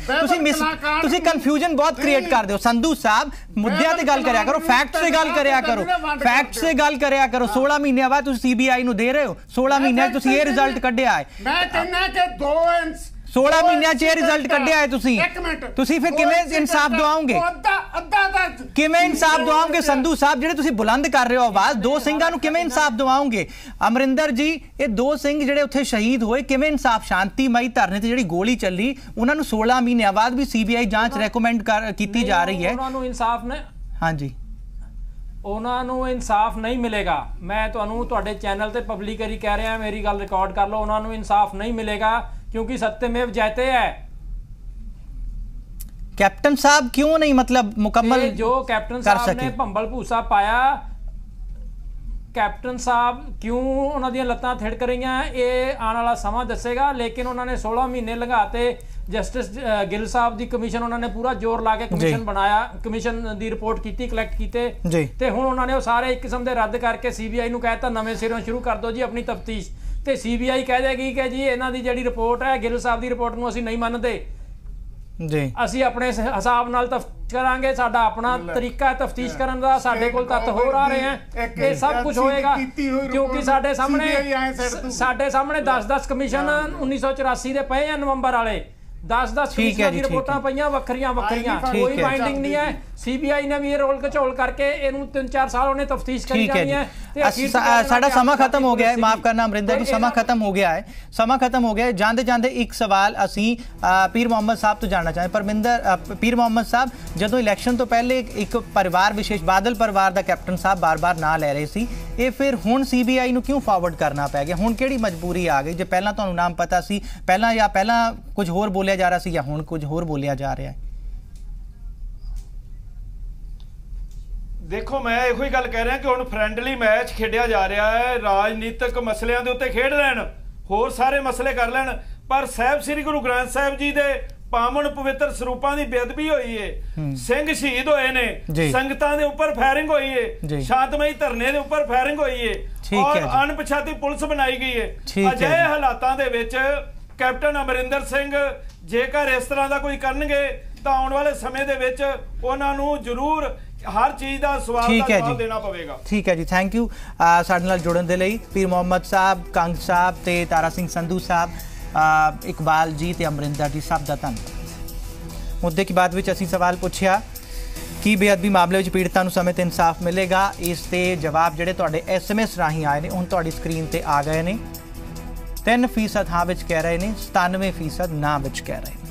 ਤੁਸੀਂ ਕਨਫਿਊਜ਼ਨ ਬਹੁਤ ਕ੍ਰੀਏਟ ਕਰਦੇ ਹੋ। ਸੰਧੂ ਸਾਹਿਬ ਮੁੱਦਿਆਂ ਤੇ ਗੱਲ ਕਰਿਆ ਕਰੋ, ਫੈਕਟਸ ਤੇ ਗੱਲ ਕਰਿਆ ਕਰੋ, ਫੈਕਟਸ ਤੇ ਗੱਲ ਕਰਿਆ ਕਰੋ। 16 ਮਹੀਨਿਆਂ ਬਾਅਦ ਤੁਸੀਂ ਸੀਬੀਆਈ ਨੂੰ ਦੇ ਰਹੇ ਹੋ। 16 ਮਹੀਨਿਆਂ 'ਚ ਤੁਸੀਂ ਇਹ ਰਿਜ਼ਲਟ ਕੱਢਿਆ ਹੈ। ਮੈਂ ਕਹਿੰਦਾ ਕਿ 2 16 ਮਹੀਨਿਆਂ 'ਚ ਇਹ ਰਿਜ਼ਲਟ ਕੱਢਿਆ ਹੈ ਤੁਸੀਂ। ਤੁਸੀਂ ਫਿਰ ਕਿਵੇਂ ਇਨਸਾਫ ਦਿਵਾਓਗੇ? ਕਿਵੇਂ ਇਨਸਾਫ ਦਿਵਾਓਗੇ ਸੰਧੂ ਸਾਹਿਬ? ਜਿਹੜੇ ਤੁਸੀਂ ਬੁਲੰਦ ਕਰ ਰਹੇ ਹੋ ਆਵਾਜ਼, 2 ਸਿੰਘਾਂ ਨੂੰ ਕਿਵੇਂ ਇਨਸਾਫ ਦਿਵਾਓਗੇ? ਅਮਰਿੰਦਰ ਜੀ, ਇਹ 2 ਸਿੰਘ ਜਿਹੜੇ ਉੱਥੇ ਸ਼ਹੀਦ ਹੋਏ, ਕਿਵੇਂ ਇਨਸਾਫ? ਸ਼ਾਂਤੀਮਈ ਧਰਨੇ ਤੇ ਜਿਹੜੀ ਗੋਲੀ ਚੱਲੀ, ਉਹਨਾਂ ਨੂੰ 16 ਮਹੀਨਿਆਂ ਬਾਅਦ ਵੀ ਸੀਬੀਆਈ ਜਾਂਚ ਰეკਮੈਂਡ ਕੀਤੀ ਜਾ ਰਹੀ ਹੈ। ਉਹਨਾਂ ਨੂੰ ਇਨਸਾਫ ਨੇ, ਹਾਂਜੀ, ਉਹਨਾਂ ਨੂੰ ਇਨਸਾਫ ਨਹੀਂ ਮਿਲੇਗਾ। ਮੈਂ ਤੁਹਾਨੂੰ ਤੁਹਾਡੇ ਚੈਨਲ ਤੇ ਪਬਲਿਕਲੀ ਕਹਿ ਰਿਹਾ, ਮੇਰੀ ਗੱਲ ਰਿਕਾਰਡ ਕਰ ਲਓ। ਉਹਨਾਂ ਨੂੰ ਇਨਸਾਫ ਨਹੀਂ ਮਿਲੇਗਾ क्योंकि सत्यमेव जयते है। कैप्टन साहब क्यों नहीं, मतलब मुकम्मल जो कैप्टन साहब ने भंबल भूसा पाया, कैप्टन साहब क्यों उन्होंने लत्तां थिड़क रही हैं, ये आने वाला समा दसेगा। लेकिन उन्होंने 16 महीने लगाते। जस्टिस गिल साहब की कमीशन उन्होंने पूरा जोर ला के कमीशन बनाया, कमीशन की रिपोर्ट की, कलैक्ट कीते ते हुण उन्होंने सारे एक किस्म के रद्द करके सीबीआई को कहता नवें सिरों शुरू कर दो जी अपनी तफ्तीश। ਤੇ ਸੀਬੀਆਈ ਕਹਿ ਦੇਗੀ ਕਿ ਜੀ ਇਹਨਾਂ ਦੀ ਜਿਹੜੀ ਰਿਪੋਰਟ ਹੈ, ਗਿੱਲ ਸਾਹਿਬ ਦੀ ਰਿਪੋਰਟ ਨੂੰ ਅਸੀਂ ਨਹੀਂ ਮੰਨਦੇ ਜੀ, ਅਸੀਂ ਆਪਣੇ ਹਿਸਾਬ ਨਾਲ ਤਫਤੀਸ਼ ਕਰਾਂਗੇ, ਸਾਡਾ ਆਪਣਾ ਤਰੀਕਾ ਹੈ ਤਫਤੀਸ਼ ਕਰਨ ਦਾ, ਸਾਡੇ ਕੋਲ ਤੱਥ ਹੋਰ ਆ ਰਹੇ ਹਨ। ਇਹ ਸਭ ਕੁਝ ਹੋਏਗਾ ਕਿਉਂਕਿ ਸਾਡੇ ਸਾਹਮਣੇ 10-10 ਕਮਿਸ਼ਨ 1984 ਦੇ ਪਏ ਆ ਨਵੰਬਰ ਵਾਲੇ। 10-10 ਕਮਿਸ਼ਨਾਂ ਦੀ ਰਿਪੋਰਟਾਂ ਪਈਆਂ ਵੱਖਰੀਆਂ, ਕੋਈ ਬਾਈਂਡਿੰਗ ਨਹੀਂ ਹੈ। ਸੀਬੀਆਈ ਨੇ ਵੀ ਇਹ ਰੋਲ ਘਚੋਲ ਕਰਕੇ ਇਹਨੂੰ 3-4 ਸਾਲ ਉਹਨੇ ਤਫਤੀਸ਼ ਕਰੀ ਜਾਣੀ ਹੈ। ਸਾਡਾ ਸਮਾਂ ਖਤਮ ਹੋ ਗਿਆ ਹੈ, ਮਾਫ ਕਰਨਾ ਅਮਰਿੰਦਰ ਜੀ, ਸਮਾਂ ਖਤਮ ਹੋ ਗਿਆ ਹੈ, ਸਮਾਂ ਖਤਮ ਹੋ ਗਿਆ ਹੈ। ਜਾਂਦੇ ਜਾਂਦੇ ਇੱਕ ਸਵਾਲ ਅਸੀਂ ਪੀਰ ਮੁਹੰਮਦ ਸਾਹਿਬ ਤੋਂ ਜਾਣਨਾ ਚਾਹੁੰਦੇ। ਪੀਰ ਮੁਹੰਮਦ ਸਾਹਿਬ, ਜਦੋਂ ਇਲੈਕਸ਼ਨ ਤੋਂ ਪਹਿਲੇ ਇੱਕ ਪਰਿਵਾਰ ਵਿਸ਼ੇਸ਼ ਬਾਦਲ ਪਰਿਵਾਰ ਦਾ ਕੈਪਟਨ ਸਾਹਿਬ ਬਾਰ-ਬਾਰ ਨਾਂ ਲੈ ਰਹੇ ਸੀ, ਇਹ ਫਿਰ ਹੁਣ ਸੀਬੀਆਈ ਨੂੰ ਕਿਉਂ ਫਾਰਵਰਡ ਕਰਨਾ ਪੈ ਗਿਆ? ਹੁਣ ਕਿਹੜੀ ਮਜਬੂਰੀ ਆ ਗਈ? ਜੇ ਪਹਿਲਾਂ ਤੁਹਾਨੂੰ ਨਾਮ ਪਤਾ ਸੀ, ਪਹਿਲਾਂ ਕੁਝ ਹੋਰ ਬੋਲਿਆ ਜਾ ਰਿਹਾ ਸੀ ਜਾਂ ਹੁਣ ਕੁਝ ਹੋਰ ਬੋਲਿਆ ਜਾ ਰਿਹਾ ਹੈ? ਦੇਖੋ, ਮੈਂ ਇਹੋ ਹੀ ਗੱਲ ਕਹਿ ਰਿਹਾ ਕਿ ਹੁਣ ਫਰੈਂਡਲੀ ਮੈਚ ਖੇਡਿਆ ਜਾ ਰਿਹਾ ਹੈ। ਰਾਜਨੀਤਿਕ ਮਸਲਿਆਂ ਦੇ ਉੱਤੇ ਖੇਡ ਲੈਣ, ਹੋਰ ਸਾਰੇ ਮਸਲੇ ਕਰ ਲੈਣ, ਪਰ ਸਾਹਿਬ ਸ੍ਰੀ ਗੁਰੂ ਗ੍ਰੰਥ ਸਾਹਿਬ ਜੀ ਦੇ ਪਾਵਨ ਪਵਿੱਤਰ ਸਰੂਪਾਂ ਦੀ ਬੇਅਦਬੀ ਹੋਈ ਏ, ਸਿੰਘ ਸ਼ਹੀਦ ਹੋਏ ਨੇ, ਸੰਗਤਾਂ ਦੇ ਉੱਪਰ ਫਾਇਰਿੰਗ ਹੋਈ ਏ, ਸ਼ਾਂਤਮਈ ਧਰਨੇ ਦੇ ਉੱਪਰ ਫਾਇਰਿੰਗ ਹੋਈ ਏ, ਔਰ ਅਣਪਛਾਤੀ ਪੁਲਿਸ ਬਣਾਈ ਗਈ ਏ। ਅਜਿਹੇ ਹਾਲਾਤਾਂ ਦੇ ਵਿੱਚ ਕੈਪਟਨ ਅਮਰਿੰਦਰ ਸਿੰਘ ਜੇਕਰ ਇਸ ਤਰ੍ਹਾਂ ਦਾ ਕੋਈ ਕਰਨਗੇ ਤਾਂ ਆਉਣ ਵਾਲੇ ਸਮੇਂ ਦੇ ਵਿੱਚ ਉਹਨਾਂ ਨੂੰ ਜ਼ਰੂਰ ਹਰ ਚੀਜ਼ ਦਾ ਸਵਾਲ ਦਾ ਜਵਾਬ ਦੇਣਾ ਪਵੇਗਾ। ਠੀਕ ਹੈ ਜੀ, ਥੈਂਕ ਯੂ ਸਾਡੇ ਨਾਲ ਜੁੜਨ ਦੇ ਲਈ। ਪੀਰ ਮੁਹੰਮਦ ਸਾਹਿਬ, ਕੰਗ ਸਾਹਿਬ ਤੇ ਤਾਰਾ ਸਿੰਘ ਸੰਧੂ ਸਾਹਿਬ, ਇਕਬਾਲ ਜੀ ਤੇ ਅਮਰਿੰਦਰ ਜੀ, ਸਭ ਦਾ ਧੰਨਵਾਦ। ਮੁੱਦੇ ਕੀ ਬਾਤ ਵਿੱਚ ਅਸੀਂ ਸਵਾਲ ਪੁੱਛਿਆ ਕਿ ਬੇਅਦਬੀ ਮਾਮਲੇ ਵਿੱਚ ਪੀੜਤਾਂ ਨੂੰ ਸਮੇਂ ਤੇ ਇਨਸਾਫ ਮਿਲੇਗਾ। ਇਸ ਤੇ ਜਵਾਬ ਜਿਹੜੇ ਤੁਹਾਡੇ SMS ਰਾਹੀਂ ਆਏ ਨੇ ਹੁਣ ਤੁਹਾਡੀ ਸਕਰੀਨ ਤੇ ਆ ਗਏ ਨੇ। 3% ਹਾਂ ਵਿੱਚ ਕਹਿ ਰਹੇ ਨੇ, 97% ਨਾ ਵਿੱਚ ਕਹਿ ਰਹੇ ਨੇ।